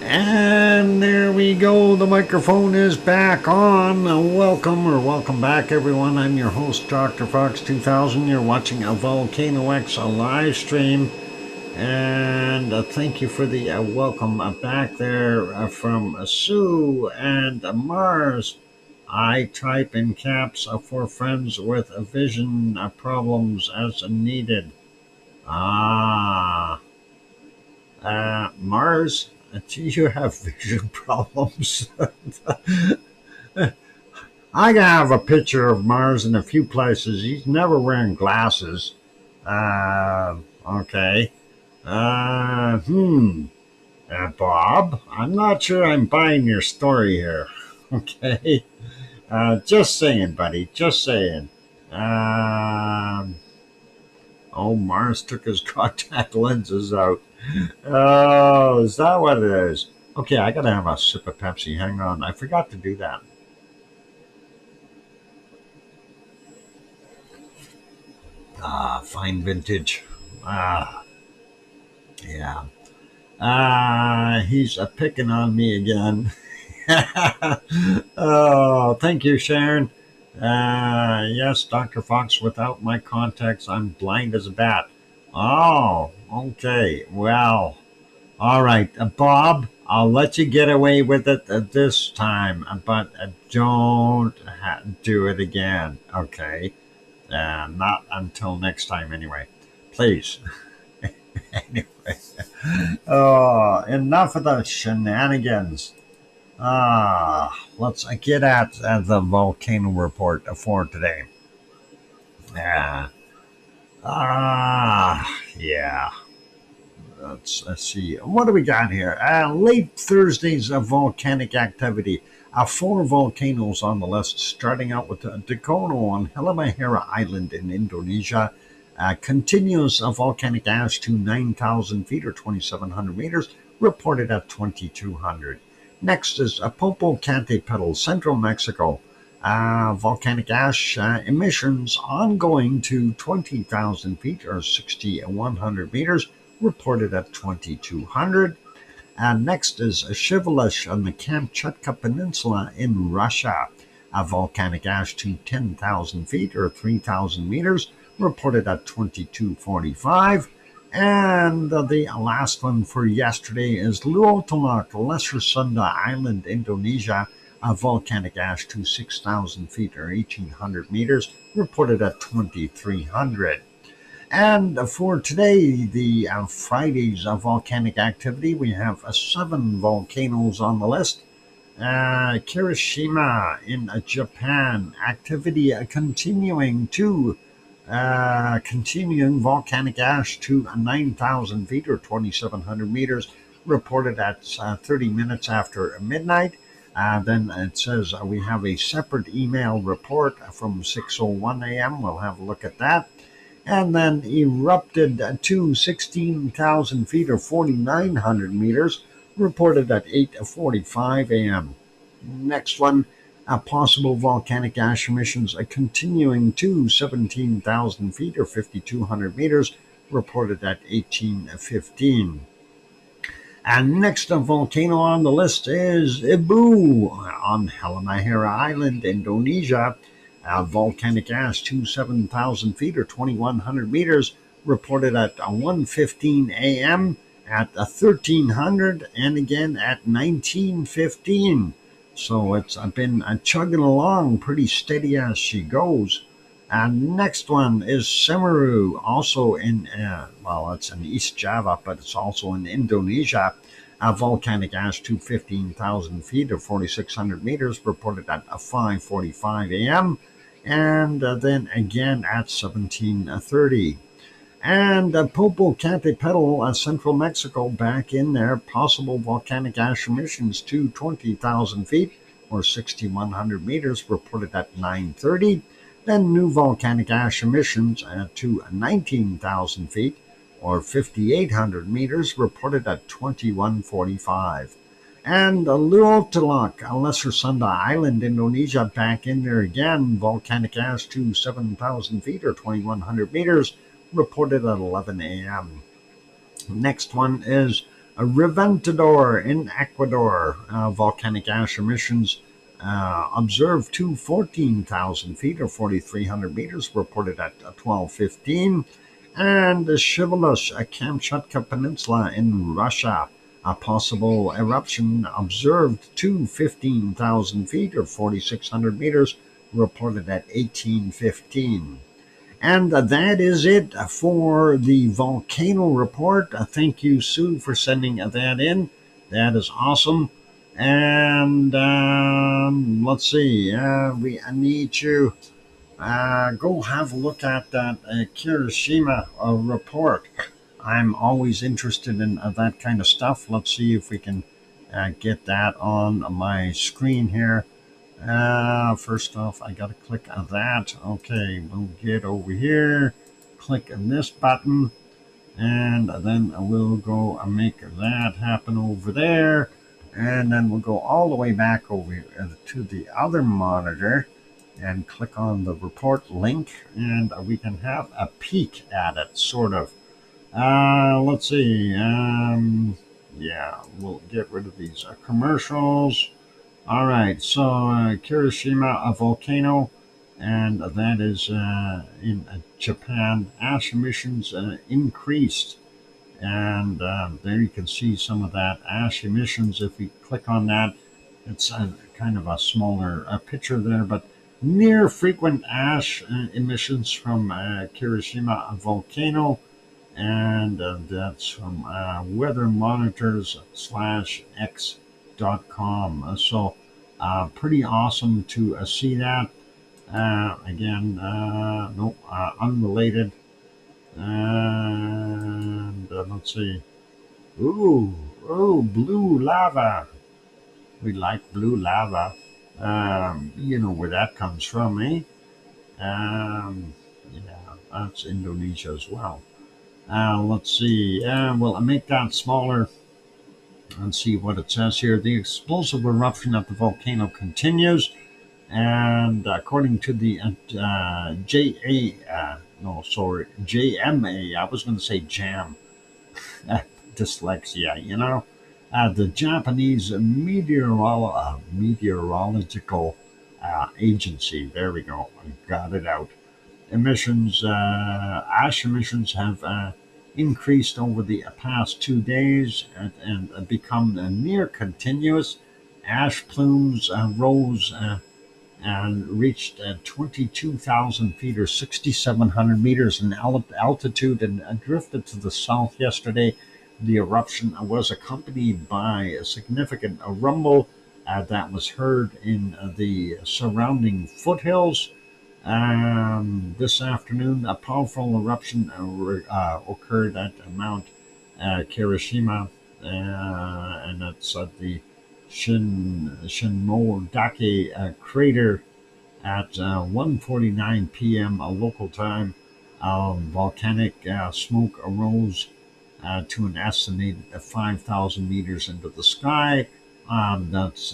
And there we go. The microphone is back on. Welcome back, everyone. I'm your host, DrFox2000. You're watching a VolcanoX live stream. And thank you for the welcome back there from Sue and Mars. I type in caps for friends with vision problems as needed. Mars, do you have vision problems? I have a picture of Mars in a few places. He's never wearing glasses. Okay. Bob, I'm not sure I'm buying your story here. Okay. Just saying, buddy. Just saying. Um, oh, Mars took his contact lenses out. Oh, is that what it is? Okay, I gotta have a sip of Pepsi. Hang on. I forgot to do that. Ah, fine vintage. Ah, yeah. He's picking on me again. Oh, thank you, Sharon. Yes, Dr. Fox, without my contacts, I'm blind as a bat. Oh, okay. Well, all right. Bob, I'll let you get away with it this time, but don't do it again, okay? Not until next time, anyway. Please. Anyway. Oh, enough of the shenanigans. Let's get at the volcano report for today. Yeah. Yeah. Let's see. What do we got here? Late Thursday's volcanic activity. Four volcanoes on the list, starting out with Dakono on Halmahera Island in Indonesia. Continuous volcanic ash to 9,000 feet or 2,700 meters, reported at 2,200. Next is Popocatépetl, Central Mexico. Volcanic ash emissions ongoing to 20,000 feet or 6,100 meters, reported at 2,200. And next is Shivalish on the Kamchatka Peninsula in Russia. Volcanic ash to 10,000 feet or 3,000 meters, reported at 2245. And the last one for yesterday is Luotalak, Lesser Sunda Island, Indonesia. Volcanic ash to 6,000 feet or 1,800 meters, reported at 2,300. And for today, the Friday's volcanic activity, we have 7 volcanoes on the list. Kirishima in Japan, activity continuing volcanic ash to 9,000 feet or 2,700 meters, reported at 30 minutes after midnight. Then it says we have a separate email report from 6:01 a.m. We'll have a look at that. And then erupted to 16,000 feet or 4,900 meters, reported at 8:45 a.m. Next one, possible volcanic ash emissions continuing to 17,000 feet or 5,200 meters, reported at 18:15. And next volcano on the list is Ibu on Halmahera Island, Indonesia. Volcanic ash to 7,000 feet or 2,100 meters, reported at 1:15 a.m., at 1300, and again at 1915. So it's been chugging along pretty steady as she goes. And next one is Semeru, also in, it's in East Java, but it's also in Indonesia. Volcanic ash to 15,000 feet or 4,600 meters, reported at 5:45 a.m. And then again at 17:30. And Popocatépetl, Central Mexico, back in there. Possible volcanic ash emissions to 20,000 feet or 6,100 meters, reported at 9:30. Then new volcanic ash emissions to 19,000 feet or 5,800 meters, reported at 21:45. And Luotalak, Lesser Sunda Island, Indonesia, back in there again. Volcanic ash to 7,000 feet or 2,100 meters, reported at 11 a.m. Next one is Reventador in Ecuador. Volcanic ash emissions observed to 14,000 feet or 4,300 meters, reported at 12:15. And the Shivalish, Kamchatka Peninsula in Russia. A possible eruption observed to 15,000 feet or 4,600 meters, reported at 18:15. And that is it for the volcano report. Thank you, Sue, for sending that in. That is awesome. And let's see. We need to go have a look at that Kirishima report. I'm always interested in that kind of stuff. Let's see if we can get that on my screen here. First off, I gotta click on that. Okay, we'll get over here, click on this button, and then we'll go and make that happen over there. And then we'll go all the way back over to the other monitor and click on the report link, and we can have a peek at it, sort of. Let's see. Yeah, we'll get rid of these commercials. All right, so Kirishima, a volcano, and that is in Japan. Ash emissions increased, and there you can see some of that ash emissions. If we click on that, it's kind of a smaller picture there, but near frequent ash emissions from Kirishima volcano, and that's from weather monitors /x.com. So pretty awesome to see that. Again, no, unrelated. And let's see. Ooh, blue lava. We like blue lava. You know where that comes from, eh? Yeah, that's Indonesia as well. Let's see. We'll make that smaller and see what it says here. The explosive eruption of the volcano continues, and according to the JMA, I was going to say JAM, dyslexia, you know. The Japanese meteorological agency. There we go. I got it out. Ash emissions have increased over the past 2 days and become near continuous. Ash plumes rose and reached 22,000 feet or 6,700 meters in altitude and drifted to the south yesterday. The eruption was accompanied by a significant rumble that was heard in the surrounding foothills. This afternoon, a powerful eruption occurred at Mount Kirishima, and it's at the Shinmodake crater at 1:49 p.m. Local time. Volcanic smoke arose to an estimated 5,000 meters into the sky. That's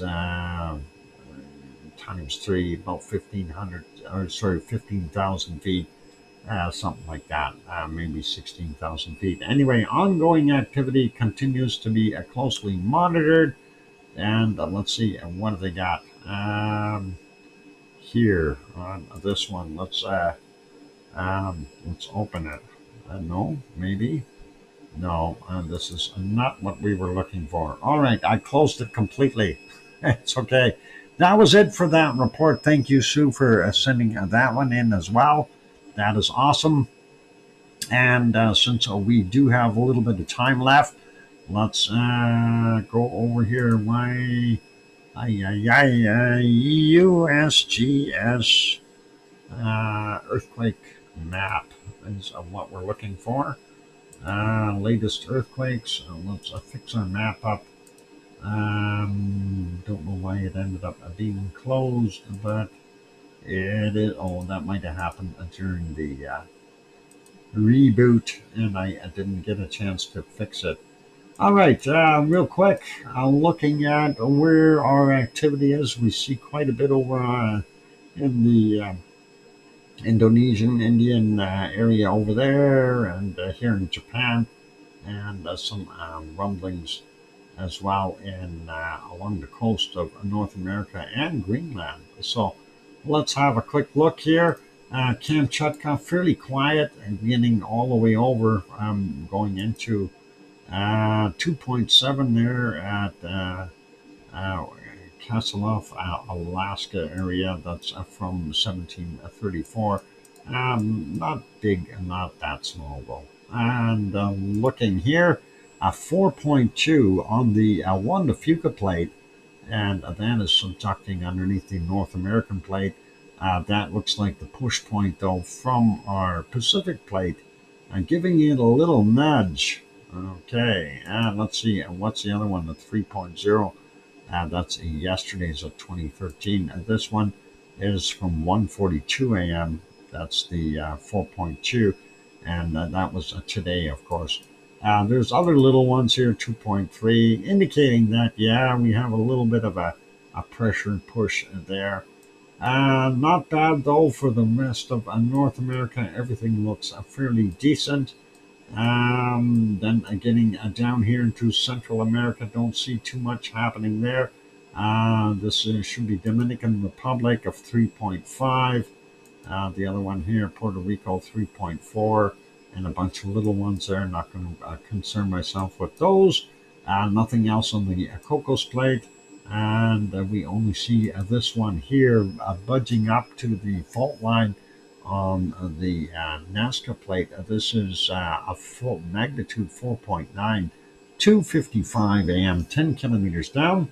times three, about 15,000 feet, something like that, maybe 16,000 feet. Anyway, ongoing activity continues to be closely monitored. And let's see, what do they got here on this one? Let's open it. No, maybe. No, this is not what we were looking for. All right, I closed it completely. It's okay. That was it for that report. Thank you, Sue, for sending that one in as well. That is awesome. And since we do have a little bit of time left, let's go over here. USGS earthquake map is what we're looking for. Latest earthquakes. Let's fix our map up. Don't know why it ended up being closed, but it is. Oh, that might have happened during the reboot, and I didn't get a chance to fix it. All right, real quick, looking at where our activity is, we see quite a bit over in the Indonesian, Indian area over there, and here in Japan, and some rumblings as well in along the coast of North America and Greenland. So let's have a quick look here. Kamchatka, fairly quiet and getting all the way over, going into 2.7 there at Kasselhoff, Alaska area. That's from 1734. Not big and not that small though. And looking here, 4.2 on the Juan de Fuca plate, and that is subducting underneath the North American plate. That looks like the push point though from our Pacific plate giving it a little nudge. Okay, let's see. What's the other one? The 3.0. That's yesterday's of 2013. This one is from 1:42 a.m. That's the 4.2, and that was today, of course. There's other little ones here, 2.3, indicating that, yeah, we have a little bit of a pressure push there. Not bad, though, for the rest of North America. Everything looks fairly decent. Then getting down here into Central America, don't see too much happening there. This should be Dominican Republic of 3.5. The other one here, Puerto Rico, 3.4, and a bunch of little ones there. Not going to concern myself with those. Nothing else on the Cocos Plate. And we only see this one here budging up to the fault line on the Nazca Plate. This is a full magnitude 4.9, 2:55 a.m., 10 kilometers down.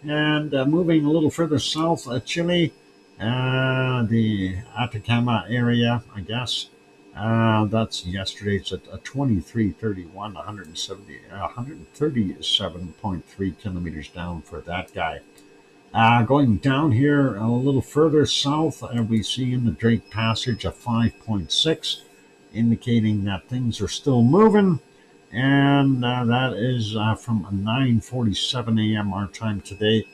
And moving a little further south, Chile, the Atacama area, I guess. That's yesterday's at 23:31, 137.3 kilometers down for that guy. Going down here a little further south, we see in the Drake Passage a 5.6, indicating that things are still moving. And that is from 9:47 a.m. our time today.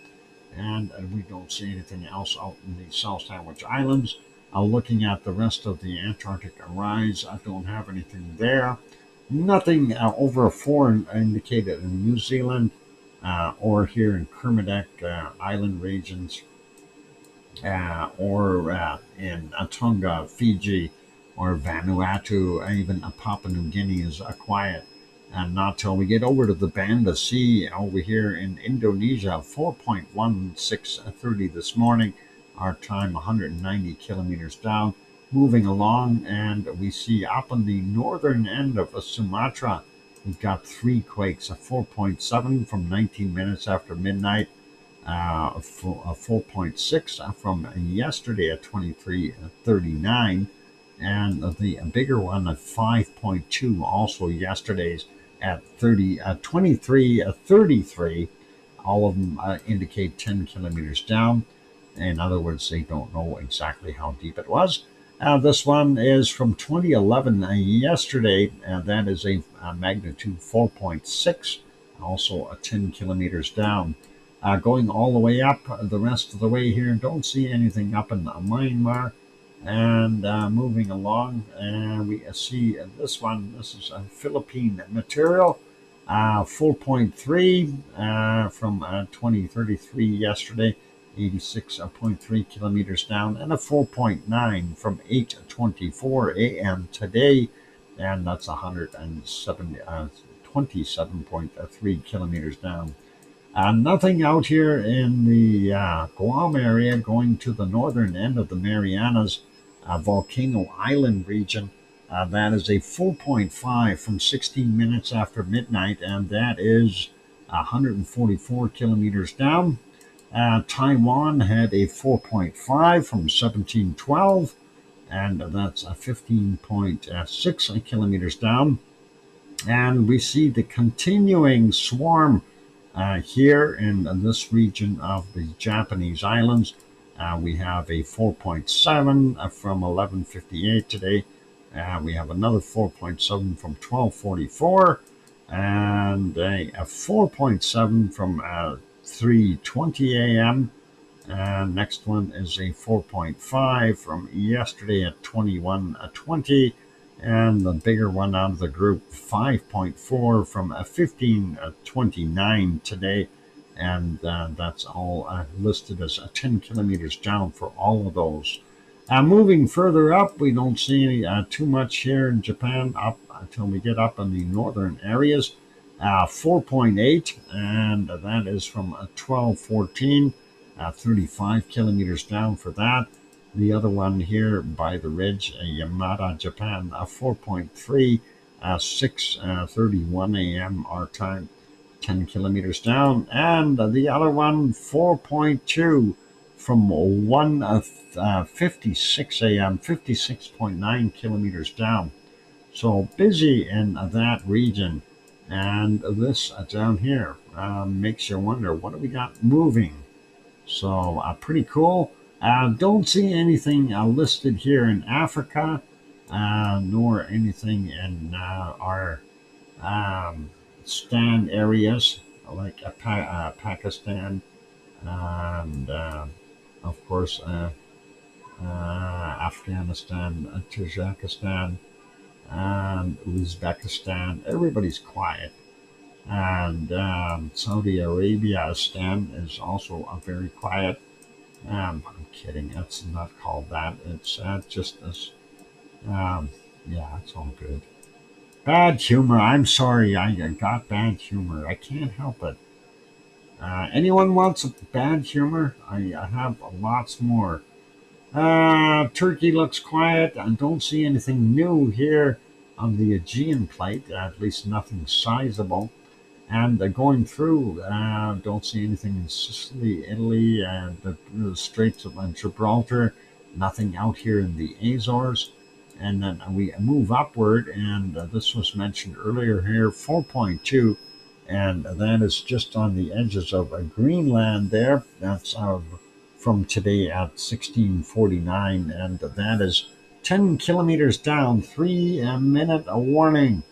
And we don't see anything else out in the South Sandwich Islands. Looking at the rest of the Antarctic rise, I don't have anything there. Nothing over a 4 indicated in New Zealand or here in Kermadec Island regions or in Tonga, Fiji, or Vanuatu, even Papua New Guinea is quiet. And not till we get over to the Banda Sea over here in Indonesia, 4.1630 this morning. Our time 190 kilometers down, moving along, and we see up on the northern end of Sumatra, we've got 3 quakes, a 4.7 from 19 minutes after midnight, a 4.6 from yesterday at 23:39, and the bigger one at 5.2, also yesterday's at 23:33. All of them indicate 10 kilometers down. In other words, they don't know exactly how deep it was. This one is from 2011 yesterday, and that is a magnitude 4.6, also 10 kilometers down. Going all the way up the rest of the way here, don't see anything up in Myanmar. And moving along, and we see this one. This is a Philippine material, 4.3 from 2033 yesterday. 86.3 kilometers down, and a 4.9 from 8:24 a.m. today, and that's 127.3 kilometers down. Nothing out here in the Guam area, going to the northern end of the Marianas, Volcano Island region. That is a 4.5 from 16 minutes after midnight, and that is 144 kilometers down. Taiwan had a 4.5 from 1712, and that's a 15.6 kilometers down. And we see the continuing swarm here in this region of the Japanese islands. We have a 4.7 from 11:58 today. We have another 4.7 from 12:44, and a 4.7 from 3:20 a.m. Next one is a 4.5 from yesterday at 21:20, and the bigger one out of the group, 5.4 from 15:29 today, and that's all listed as 10 kilometers down for all of those. Moving further up, we don't see too much here in Japan up until we get up in the northern areas. 4.8, and that is from 12:14, 35 kilometers down for that. The other one here by the ridge, Yamada, Japan, 4.3, 6:31 a.m. our time, 10 kilometers down. And the other one, 4.2 from 1:56 a.m., 56.9 kilometers down. So busy in that region. And this down here makes you wonder, what do we got moving? So pretty cool. Don't see anything listed here in Africa, nor anything in our stand areas like Pakistan and of course Afghanistan, Tajikistan, and Uzbekistan. Everybody's quiet. And Saudi Arabia stand is also very quiet. I'm kidding. It's not called that. It's just this. Um, yeah, it's all good. Bad humor. I'm sorry. I got bad humor. I can't help it. Anyone wants bad humor? I have lots more. Turkey looks quiet. I don't see anything new here on the Aegean plate, at least nothing sizable. And going through, don't see anything in Sicily, Italy, the Straits of Gibraltar, nothing out here in the Azores. And then we move upward, and this was mentioned earlier here, 4.2, and that is just on the edges of Greenland there. That's from today at 1649, and that is 10 kilometers down, 3-minute warning.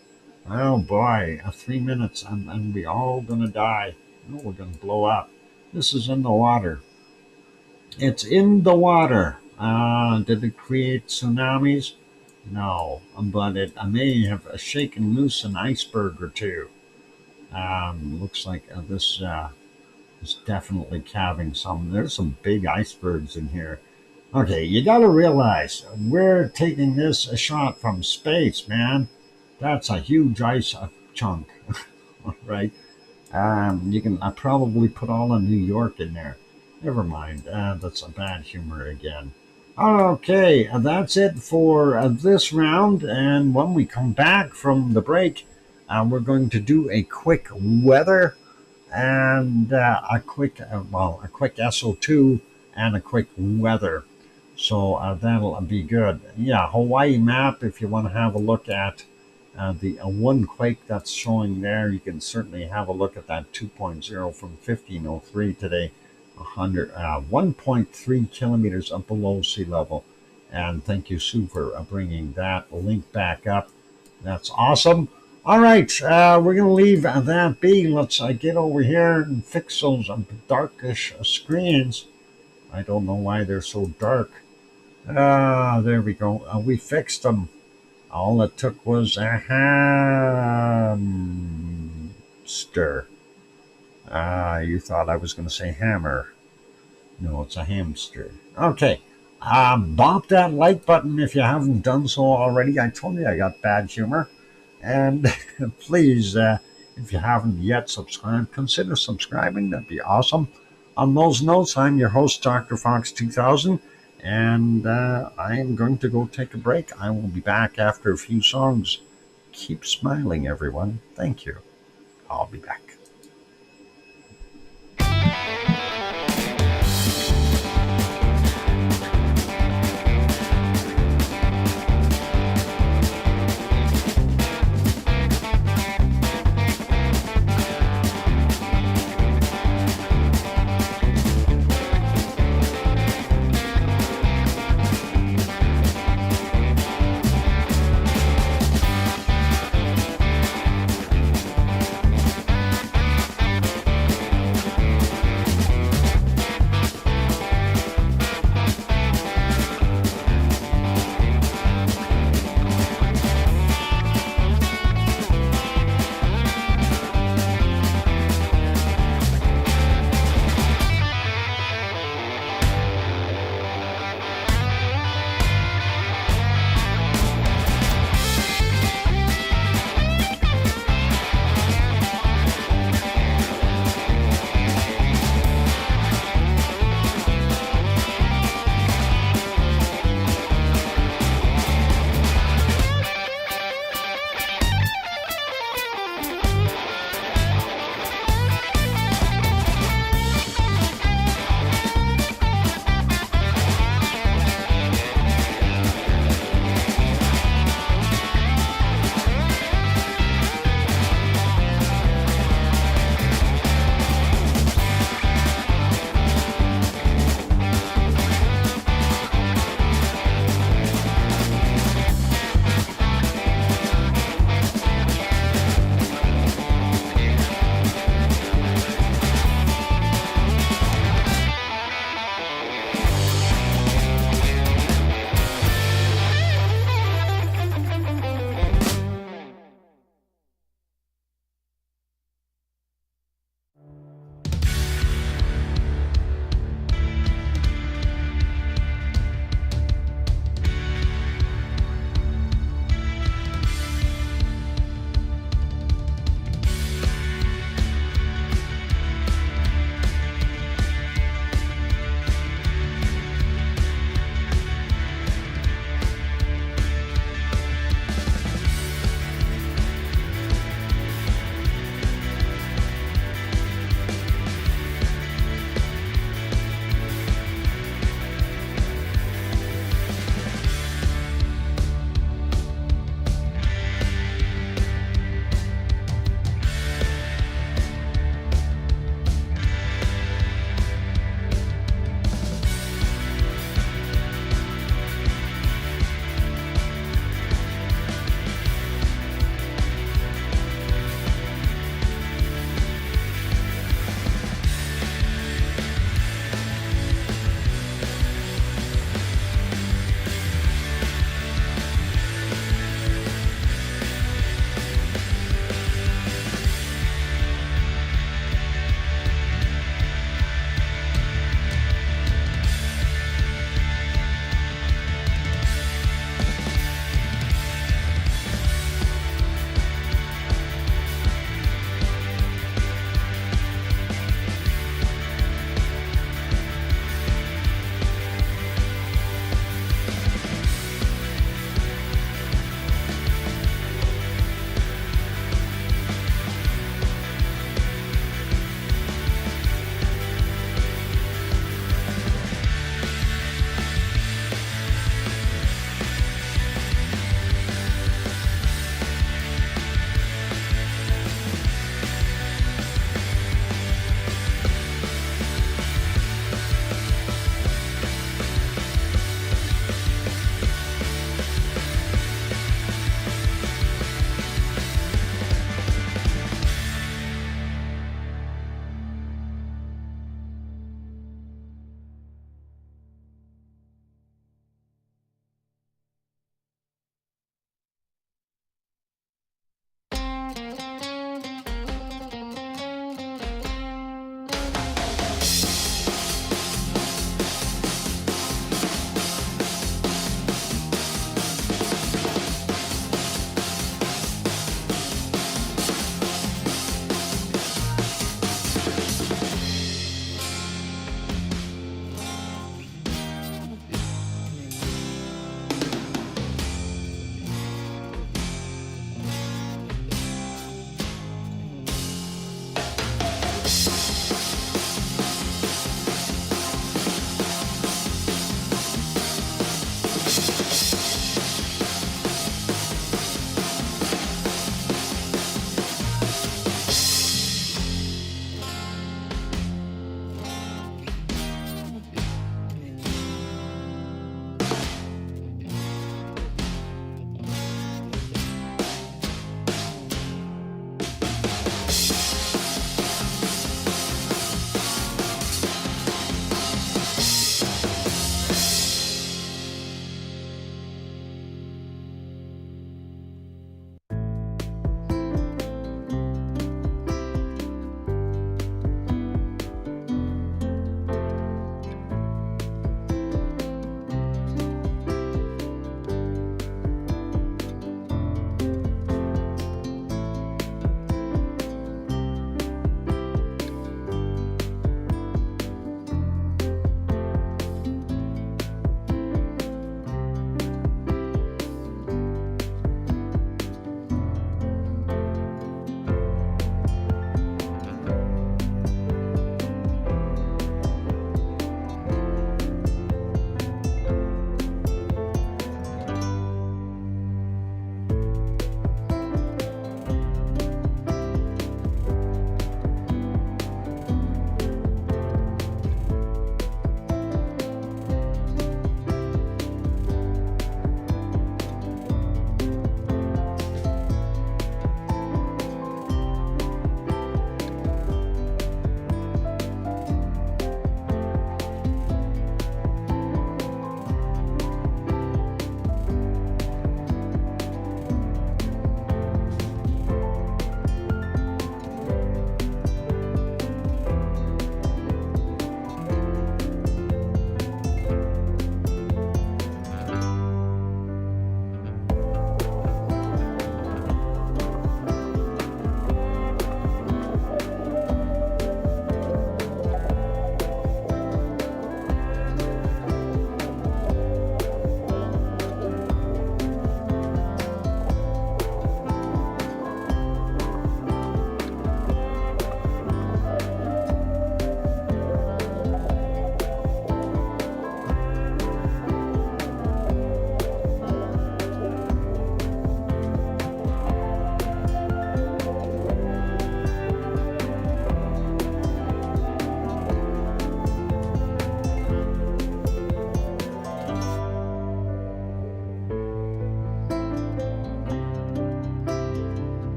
Oh boy, 3 minutes, and we all gonna die. No, we're gonna blow up. This is in the water. It's in the water. Did it create tsunamis? No, but it may have shaken loose an iceberg or two. Looks like this is definitely calving some. There's some big icebergs in here. Okay, you gotta realize we're taking this a shot from space, man. That's a huge ice chunk, right? You can probably put all of New York in there. Never mind. That's a bad humor again. Okay, that's it for this round. And when we come back from the break, we're going to do a quick weather and a quick SO2 and a quick weather. So that'll be good. Yeah, Hawaii map, if you want to have a look at the one quake that's showing there, you can certainly have a look at that 2.0 from 1503 today, 1.3 kilometers up below sea level. And thank you, Sue, for bringing that link back up. That's awesome. All right, we're going to leave that be. Let's get over here and fix those darkish screens. I don't know why they're so dark. There we go. We fixed them. All it took was a hamster. You thought I was going to say hammer. No, it's a hamster. Okay. Bop that like button if you haven't done so already. I told you I got bad humor. And please, if you haven't yet subscribed, consider subscribing. That'd be awesome. On those notes, I'm your host, DrFox2000. And I am going to go take a break. I will be back after a few songs. Keep smiling, everyone. Thank you. I'll be back.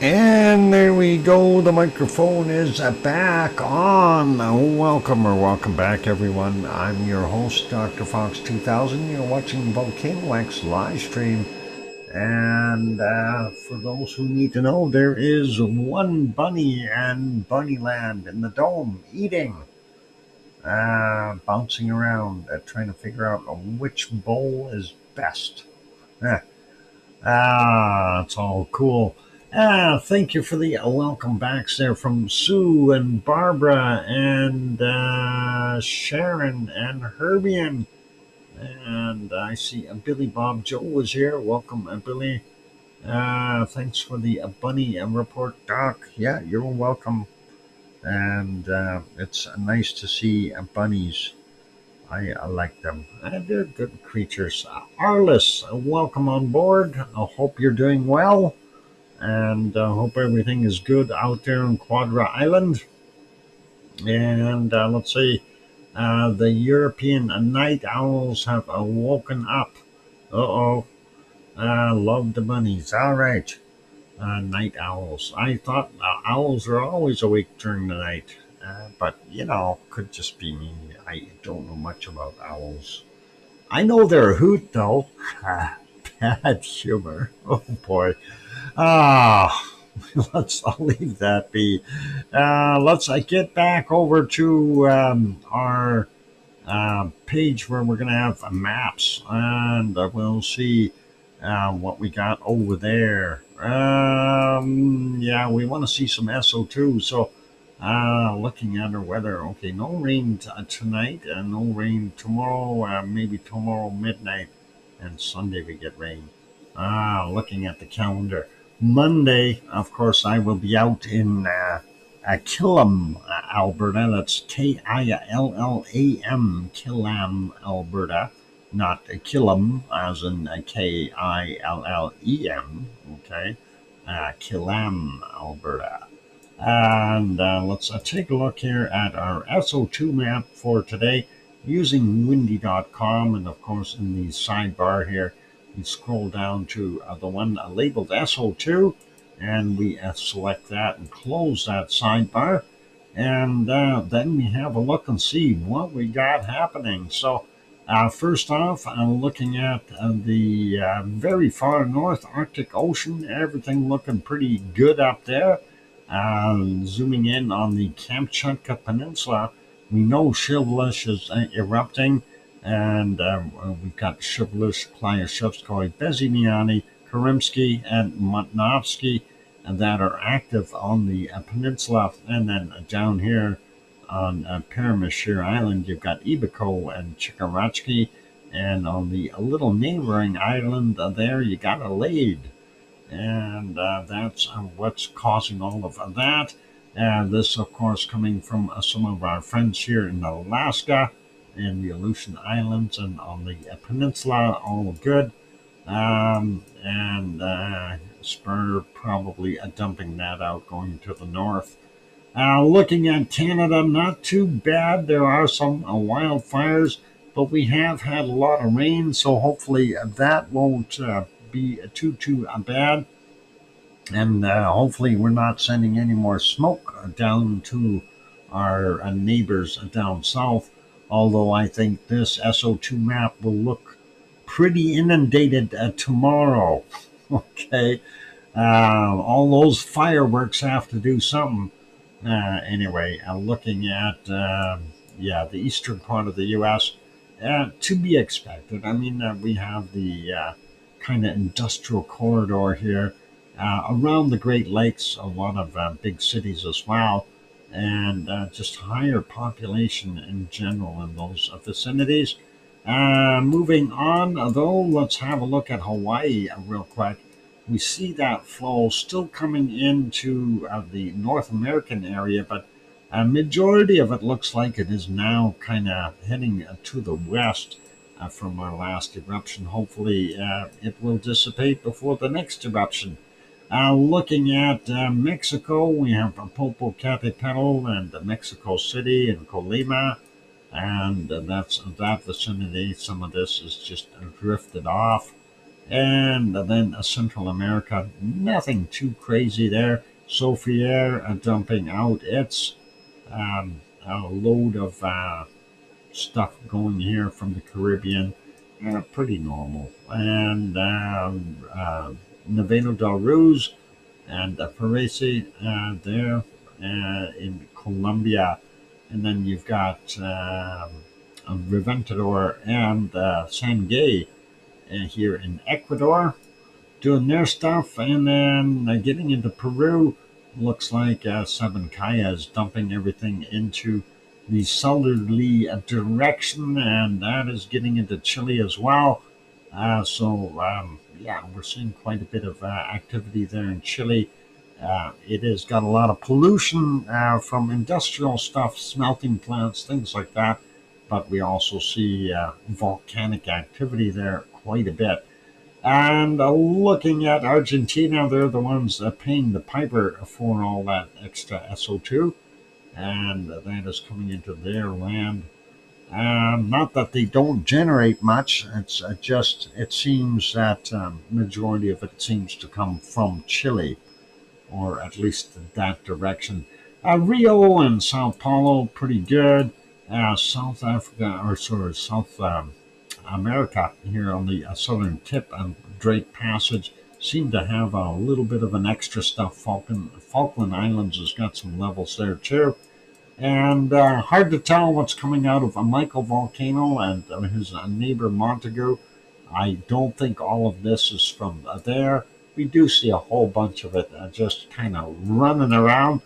And there we go. The microphone is back on. Welcome back, everyone. I'm your host, DrFox2000. You're watching VolcanoX live stream. And for those who need to know, there is one bunny and Bunnyland in the dome eating, bouncing around, trying to figure out which bowl is best. It's all cool. Thank you for the welcome backs there from Sue and Barbara and Sharon and Herbian. And I see Billy Bob Joe was here. Welcome, Billy. Thanks for the bunny report, Doc. Yeah, you're welcome. And it's nice to see bunnies. I like them. They're good creatures. Arliss, welcome on board. I hope you're doing well. And hope everything is good out there in Quadra Island. And let's see, the European night owls have woken up. Love the bunnies. All right, night owls. I thought owls are always awake during the night, but could just be me. I don't know much about owls. I know they're a hoot though. Bad humor. Oh boy. I'll leave that be. Let's get back over to our page where we're going to have maps, and we'll see what we got over there. Yeah, we want to see some SO2. So looking at our weather, okay, no rain tonight, and no rain tomorrow, maybe tomorrow midnight, and Sunday we get rain. Looking at the calendar. Monday, of course, I will be out in Killam, Alberta. That's Killam, Killam, Alberta. Not Killam, as in Killem. Okay, Killam, Alberta. And let's take a look here at our SO2 map for today using windy.com, and of course in the sidebar here. We scroll down to the one labeled SO2, and we select that and close that sidebar. And then we have a look and see what we got happening. So first off, I'm looking at the very far north Arctic Ocean. Everything looking pretty good up there. Zooming in on the Kamchatka Peninsula, we know Shivlish is erupting. And we've got Shivlish, Klyashevskoy, Bezimiany, Karimsky, and Motnovsky that are active on the peninsula. And then down here on Paramashir Island, you've got Ibiko and Chikarachki. And on the little neighboring island there, you got Alade. And that's what's causing all of that. And this, of course, coming from some of our friends here in Alaska, and the Aleutian Islands, and on the peninsula, all good. And Spur probably dumping that out going to the north. Looking at Canada, not too bad. There are some wildfires, but we have had a lot of rain, so hopefully that won't be too bad. And hopefully we're not sending any more smoke down to our neighbors down south. Although I think this SO2 map will look pretty inundated tomorrow. Okay. All those fireworks have to do something. Anyway, looking at, the eastern part of the U.S., to be expected. I mean, we have the kind of industrial corridor here around the Great Lakes, a lot of big cities as well. And just higher population in general in those vicinities. Moving on, though, let's have a look at Hawaii real quick. We see that flow still coming into the North American area, but a majority of it looks like it is now kind of heading to the west from our last eruption. Hopefully it will dissipate before the next eruption. Looking at Mexico, we have Popocatépetl and Mexico City and Colima, and that's that vicinity. Some of this is just drifted off, And then Central America, nothing too crazy there. Sofier dumping out its a load of stuff going here from the Caribbean, pretty normal. And Nevado del Ruz and Parisi there in Colombia. And then you've got Reventador and Sangay here in Ecuador doing their stuff. And then getting into Peru, looks like Sabancaya is dumping everything into the southerly direction, and that is getting into Chile as well. Yeah, we're seeing quite a bit of activity there in Chile. It has got a lot of pollution from industrial stuff, smelting plants, things like that. But we also see volcanic activity there quite a bit. And looking at Argentina, they're the ones paying the piper for all that extra SO2, and that is coming into their land. Not that they don't generate much. It's just it seems that majority of it seems to come from Chile, or at least that direction. Rio and Sao Paulo, pretty good. South Africa, or sorry, South America here on the southern tip and Drake Passage seem to have a little bit of an extra stuff. Falkland Islands has got some levels there too. And hard to tell what's coming out of a Michael volcano and his neighbor Montagu. I don't think all of this is from there. We do see a whole bunch of it just kind of running around.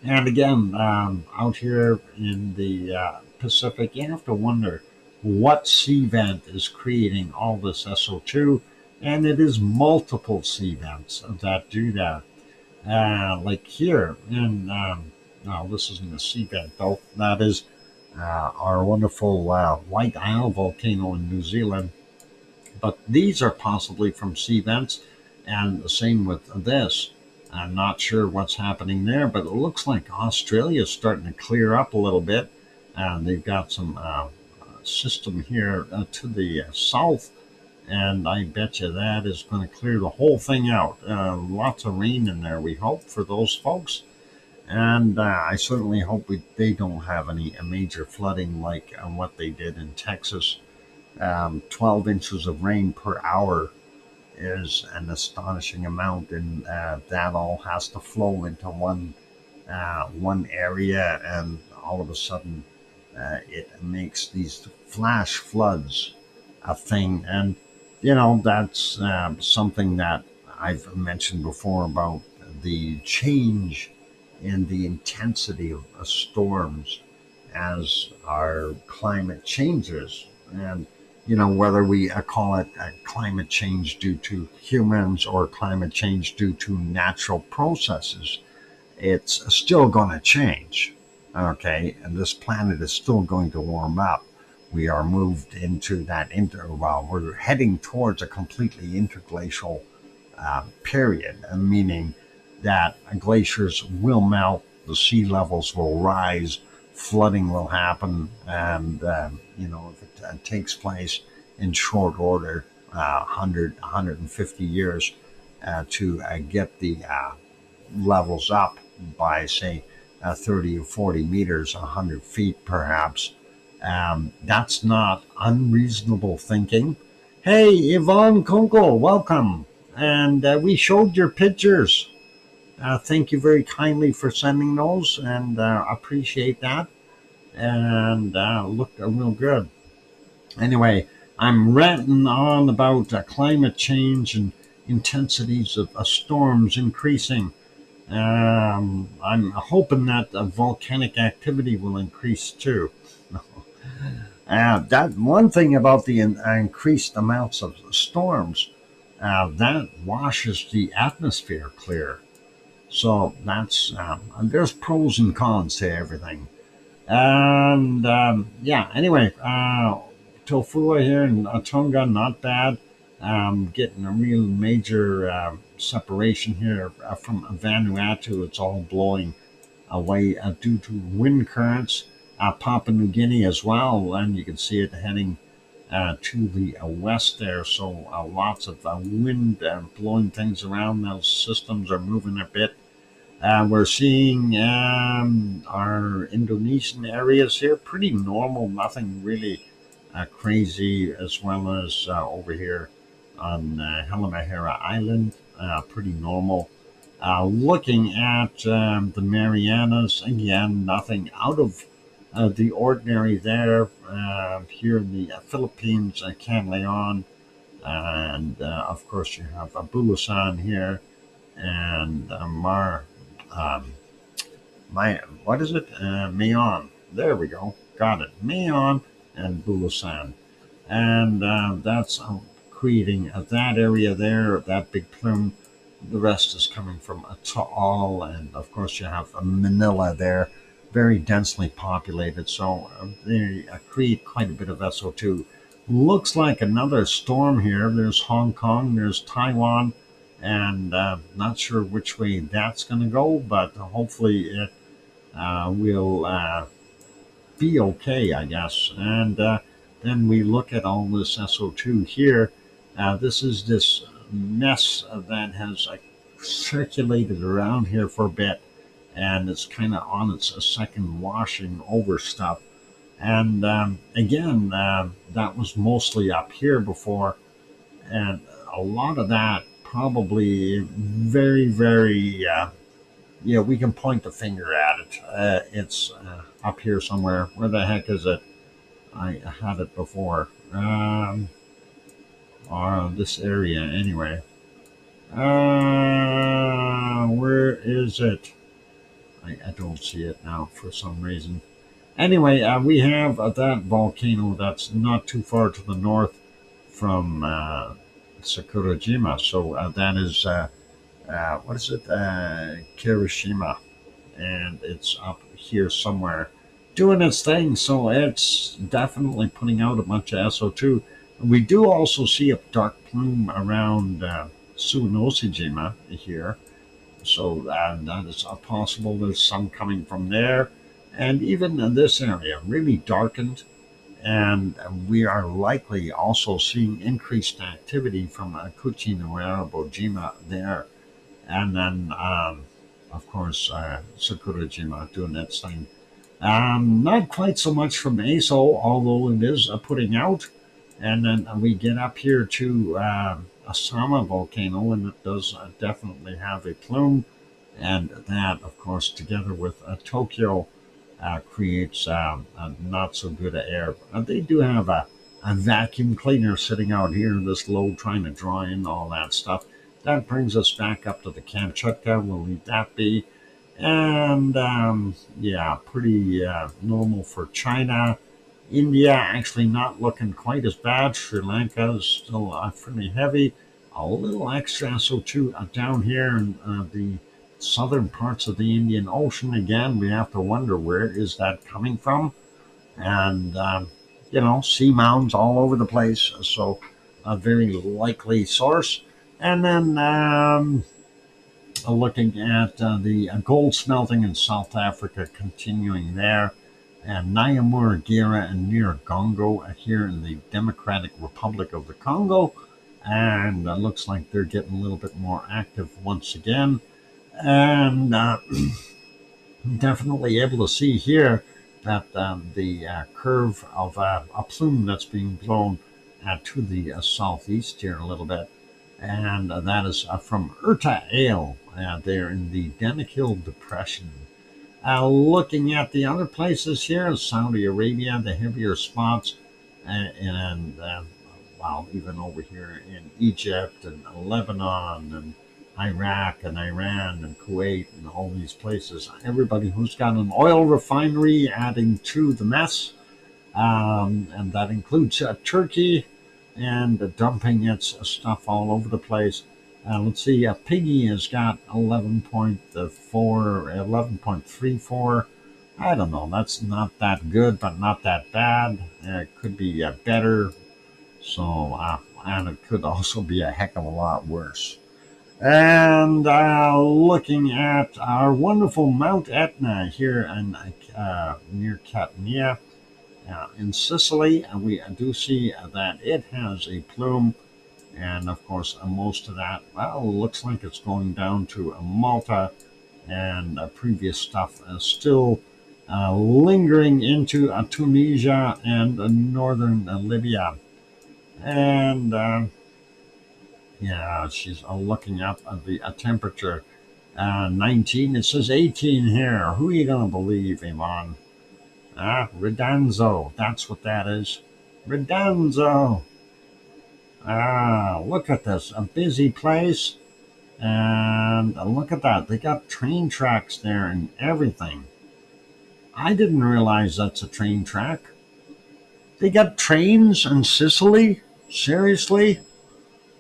And again, out here in the Pacific, you have to wonder what sea vent is creating all this SO2. And it is multiple sea vents that do that. Like here in, no, this isn't a sea vent though. That is our wonderful White Isle volcano in New Zealand. But these are possibly from sea vents, and the same with this. I'm not sure what's happening there, but it looks like Australia is starting to clear up a little bit. And they've got some system here to the south, and I bet you that is going to clear the whole thing out. Lots of rain in there, we hope, for those folks. And I certainly hope they don't have any major flooding like what they did in Texas. 12 inches of rain per hour is an astonishing amount, and that all has to flow into one area, and all of a sudden it makes these flash floods a thing. And that's something that I've mentioned before about the change in the intensity of storms as our climate changes. And whether we call it climate change due to humans or climate change due to natural processes, it's still going to change. Okay, and this planet is still going to warm up. We are moved into that we're heading towards a completely interglacial period, meaning that glaciers will melt, the sea levels will rise, flooding will happen, and if it takes place in short order, 100, 150 years to get the levels up by, say, 30 or 40 meters, 100 feet perhaps. That's not unreasonable thinking. Hey, Yvonne Kunkel, welcome. And we showed your pictures. Thank you very kindly for sending those, and appreciate that. And looked real good. Anyway, I'm ranting on about climate change and intensities of storms increasing. I'm hoping that volcanic activity will increase too. That one thing about the increased amounts of storms, that washes the atmosphere clear. So that's there's pros and cons to everything. And anyway, Tofua here in Tonga, not bad. Getting a real major separation here from Vanuatu. It's all blowing away due to wind currents. Papua New Guinea as well, and you can see it heading to the west there. So lots of wind blowing things around. Those systems are moving a bit. We're seeing our Indonesian areas here pretty normal, nothing really crazy, as well as over here on Halmahera Island, pretty normal. Looking at the Marianas, again, nothing out of the ordinary there. Here in the Philippines, Canlaon, and of course you have Bulasan here, and um, what is it? Mayon. There we go. Got it. Mayon and Bulasan. And that's creating that area there, that big plume. The rest is coming from Atoll, and of course you have Manila there, very densely populated. So they create quite a bit of SO2. Looks like another storm here. There's Hong Kong, there's Taiwan, and not sure which way that's going to go, but hopefully it will be okay, I guess. And then we look at all this SO2 here. This is this mess that has circulated around here for a bit, and it's kind of on its second washing over stuff. And again, that was mostly up here before, and a lot of that probably very, very, yeah, we can point the finger at it. It's up here somewhere. Where the heck is it? I had it before. Or this area, anyway. Where is it? I don't see it now for some reason. Anyway, we have that volcano that's not too far to the north from Sakurajima. So that is, what is it? Kirishima. And it's up here somewhere doing its thing. So it's definitely putting out a bunch of SO2. We do also see a dark plume around Suwanosejima here. So that is possible. There's some coming from there. And even in this area, really darkened. And we are likely also seeing increased activity from Kuchi no Arabojima there. And then, of course, Sakurajima doing its thing. Not quite so much from ASO, although it is putting out. And then we get up here to Asama volcano, and it does definitely have a plume. And that, of course, together with Tokyo, creates not so good air. They do have a vacuum cleaner sitting out here, this load trying to draw in all that stuff. That brings us back up to the Kamchatka. We'll leave that be. And yeah, pretty normal for China. India actually not looking quite as bad. Sri Lanka is still pretty heavy. A little extra SO2 down here in the southern parts of the Indian Ocean. Again, we have to wonder where is that coming from. And, you know, sea mounds all over the place. So a very likely source. And then looking at the gold smelting in South Africa continuing there. And Nyamuragira and near Congo here in the Democratic Republic of the Congo. And it looks like they're getting a little bit more active once again. And definitely able to see here that the curve of a plume that's being blown to the southeast here a little bit. And that is from Urta Ale there in the Danakil Depression. Looking at the other places here, Saudi Arabia, the heavier spots, and well, even over here in Egypt and Lebanon and Iraq and Iran and Kuwait and all these places. Everybody who's got an oil refinery adding to the mess, and that includes Turkey and dumping its stuff all over the place. Let's see, Piggy has got 11.4, 11.34. I don't know, that's not that good, but not that bad. It could be better. So, and it could also be a heck of a lot worse. And looking at our wonderful Mount Etna here in, near Catania. In Sicily, we do see that it has a plume, and of course, most of that, well, looks like it's going down to Malta, and previous stuff is still lingering into Tunisia and northern Libya. And yeah, she's looking up at the temperature. 19, it says 18 here. Who are you going to believe, Ivan? Redanzo, that's what that is. Redanzo. Look at this, a busy place. And look at that, they got train tracks there and everything. I didn't realize that's a train track. They got trains in Sicily? Seriously?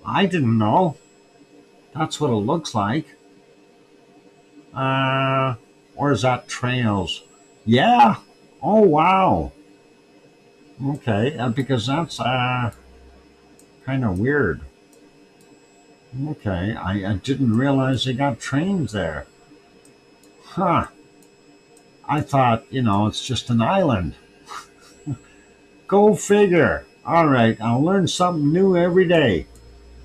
I didn't know. That's what it looks like. Or is that trails? Yeah. Oh, wow. Okay, because that's kind of weird. Okay, I didn't realize they got trains there. Huh. I thought, it's just an island. Go figure. All right, I'll learn something new every day.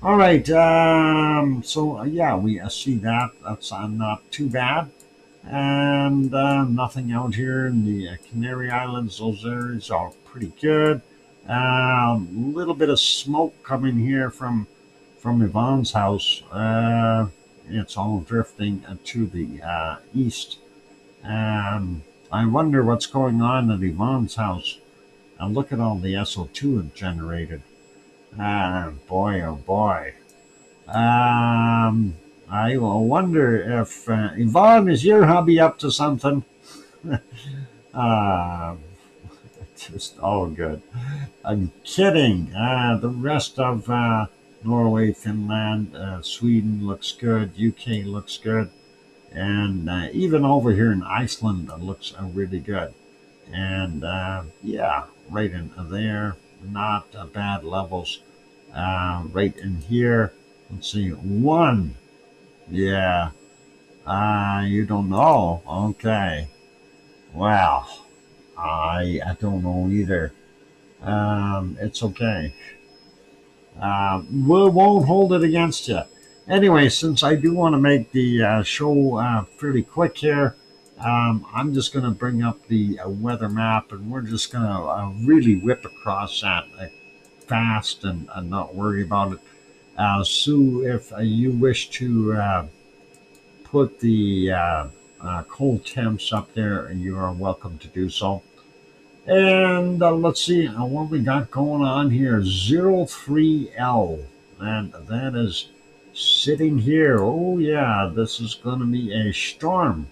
All right, so yeah, we see that. That's not too bad. And nothing out here in the Canary Islands. Those areas are pretty good. Little bit of smoke coming here from Yvonne's house. It's all drifting to the east. I wonder what's going on at Yvonne's house. And look at all the SO2 it generated. Boy, oh boy. I will wonder if Yvonne, is your hubby up to something? uh, just all good. I'm kidding. The rest of Norway, Finland, Sweden looks good. UK looks good. And even over here in Iceland, it looks really good. And yeah, right in there, not bad levels. Right in here, let's see, 1. Yeah, you don't know. Okay. Well, I don't know either. It's okay. We won't hold it against you. Anyway, since I do want to make the show pretty quick here, I'm just going to bring up the weather map, and we're just going to really whip across that fast and not worry about it. Sue, if you wish to put the cold temps up there, you are welcome to do so. And let's see what we got going on here. 03L, and that is sitting here. Oh yeah, this is going to be a storm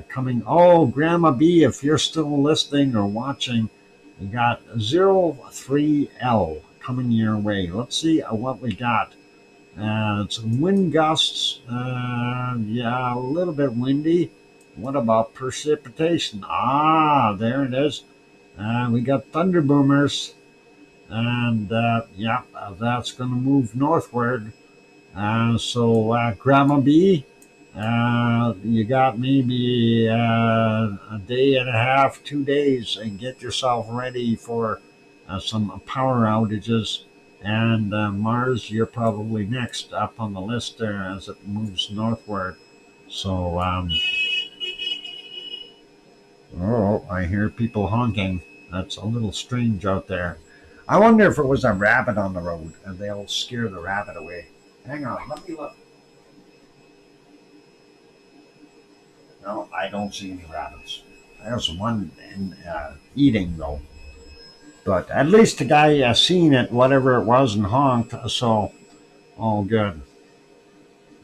coming. Oh, Grandma B, if you're still listening or watching, we got 03L coming your way. Let's see what we got. It's wind gusts. Yeah, a little bit windy. What about precipitation? There it is. We got thunder boomers. And yeah, that's going to move northward. So Grandma B, you got maybe a day and a half, 2 days, and get yourself ready for some power outages. And Mars, you're probably next up on the list there as it moves northward. So, oh, I hear people honking. That's a little strange out there. I wonder if it was a rabbit on the road and they'll scare the rabbit away. Hang on, let me look. No, I don't see any rabbits. There's one eating though. But at least the guy seen it, whatever it was, and honked. So all good.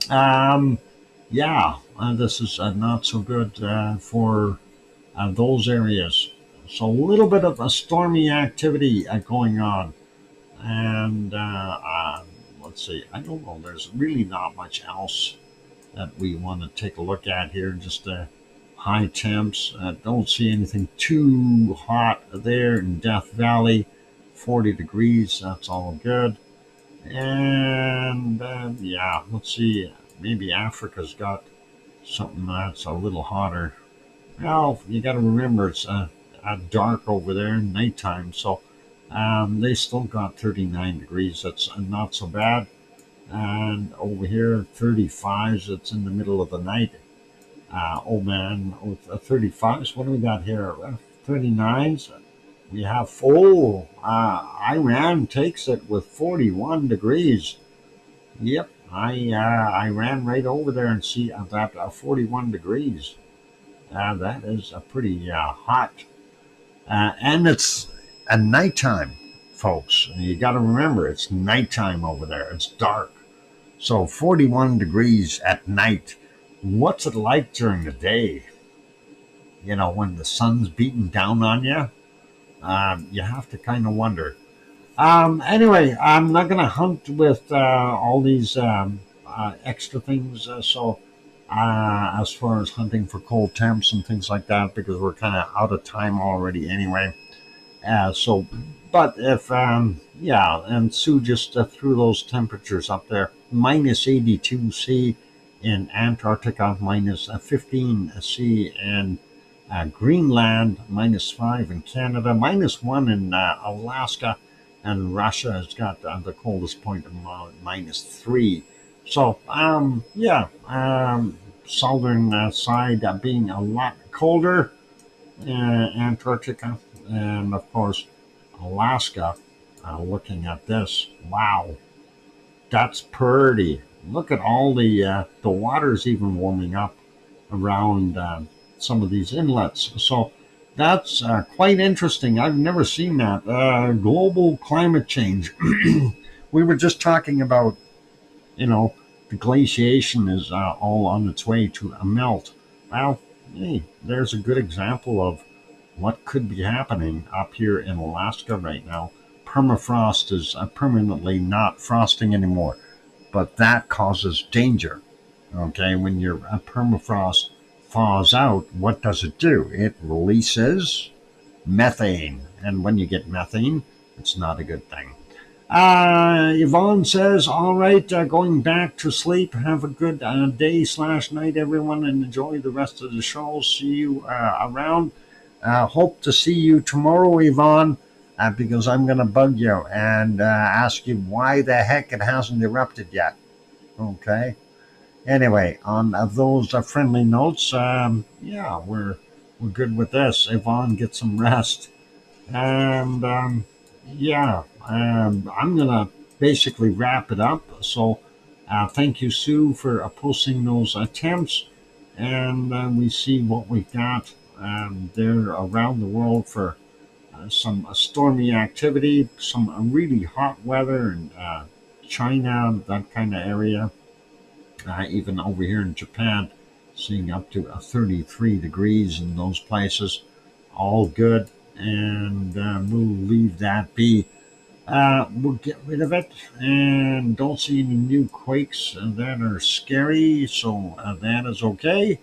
Yeah, this is not so good for those areas. So a little bit of a stormy activity going on. And let's see, I don't know, there's really not much else that we want to take a look at here. Just high temps. Don't see anything too hot there in Death Valley. 40 degrees, that's all good. And yeah, let's see, maybe Africa's got something that's a little hotter. Well, you got to remember, it's dark over there in nighttime. So they still got 39 degrees. That's not so bad. And over here, 35s. It's in the middle of the night. Oman with 35s. What do we got here? 39s. We have full. Iran takes it with 41 degrees. Yep, I ran right over there and see that 41 degrees. That is a pretty hot. And it's a nighttime, folks. You got to remember, it's nighttime over there. It's dark. So 41 degrees at night. What's it like during the day? You know, when the sun's beating down on you, you have to kind of wonder. Anyway, I'm not going to hunt with all these extra things. As far as hunting for cold temps and things like that, because we're kind of out of time already anyway. But if, yeah, and Sue just threw those temperatures up there. Minus 82 C in Antarctica, minus 15 C in Greenland, minus 5 in Canada, minus 1 in Alaska, and Russia has got the coldest point of minus 3. So, southern side being a lot colder, Antarctica, and of course, Alaska. Looking at this, wow, that's pretty. Look at all the water's even warming up around some of these inlets. So that's quite interesting. I've never seen that. Global climate change. We were just talking about, the glaciation is all on its way to a melt. Well, hey, there's a good example of what could be happening up here in Alaska right now. Permafrost is permanently not frosting anymore, but that causes danger. Okay, when your permafrost thaws out, what does it do? It releases methane, and when you get methane, it's not a good thing. Yvonne says, all right, going back to sleep. Have a good day/night, everyone, and enjoy the rest of the show. See you around. Hope to see you tomorrow, Yvonne, because I'm going to bug you and ask you why the heck it hasn't erupted yet. Okay? Anyway, on those friendly notes, we're good with this. Yvonne, get some rest. And, I'm going to basically wrap it up. So thank you, Sue, for posting those attempts. And we see what we've got there around the world for some stormy activity, some really hot weather in China, that kind of area. Even over here in Japan, seeing up to 33 degrees in those places. All good. And we'll leave that be. We'll get rid of it, and don't see any new quakes that are scary, so that is okay.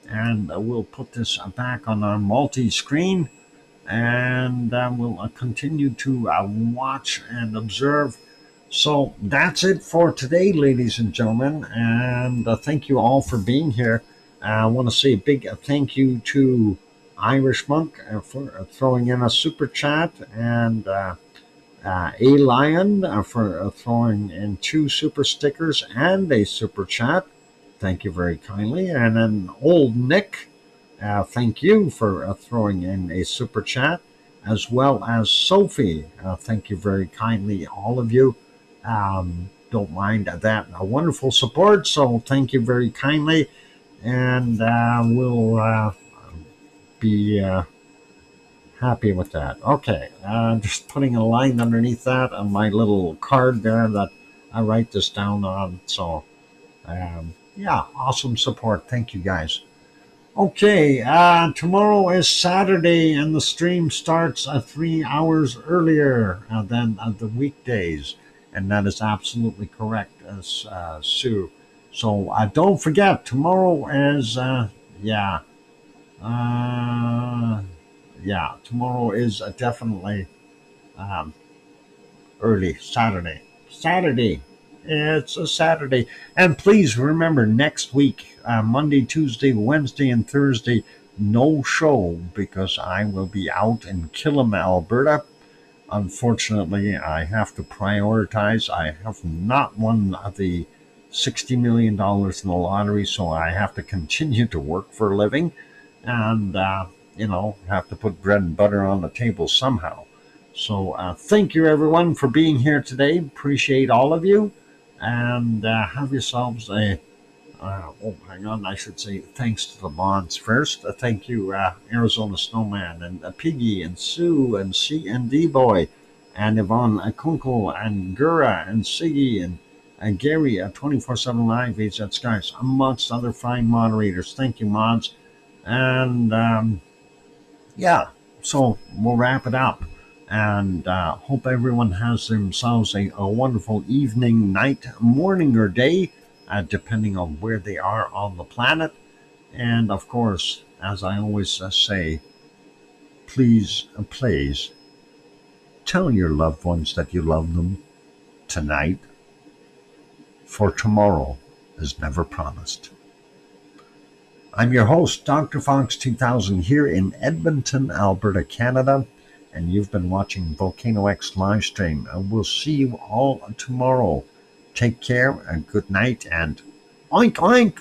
And we'll put this back on our multi-screen, and we'll continue to watch and observe. So that's it for today, ladies and gentlemen, and thank you all for being here. I want to say a big thank you to Irish Monk for throwing in a super chat, and A Lion for throwing in 2 super stickers and a super chat. Thank you very kindly. And then Old Nick, thank you for throwing in a super chat, as well as Sophie. Thank you very kindly, all of you. Don't mind that wonderful support, so thank you very kindly. And we'll be happy with that. Okay, just putting a line underneath that on my little card there that I write this down on. So, awesome support. Thank you, guys. Okay, tomorrow is Saturday, and the stream starts 3 hours earlier than the weekdays, and that is absolutely correct, Sue. So don't forget, tomorrow is tomorrow is definitely early Saturday. It's a Saturday. And please remember, next week, Monday, Tuesday, Wednesday, and Thursday, no show because I will be out in Killam, Alberta. Unfortunately, I have to prioritize. I have not won the $60 million in the lottery, so I have to continue to work for a living and, have to put bread and butter on the table somehow. So thank you, everyone, for being here today. Appreciate all of you. And have yourselves hang on, I should say thanks to the mods first. Thank you, Arizona Snowman, and Piggy, and Sue, and C and D Boy, and Yvonne Kunkel, and Gura, and Siggy, and Gary at 24/7 Live, AZ Skies, amongst other fine moderators. Thank you, mods. And yeah, so we'll wrap it up. And hope everyone has themselves a wonderful evening, night, morning, or day, depending on where they are on the planet. And of course, as I always say, please tell your loved ones that you love them tonight, for tomorrow is never promised. I'm your host, DrFox2000, here in Edmonton, Alberta, Canada, and you've been watching VolcanoX live stream. And we'll see you all tomorrow. Take care, and good night, and oink oink!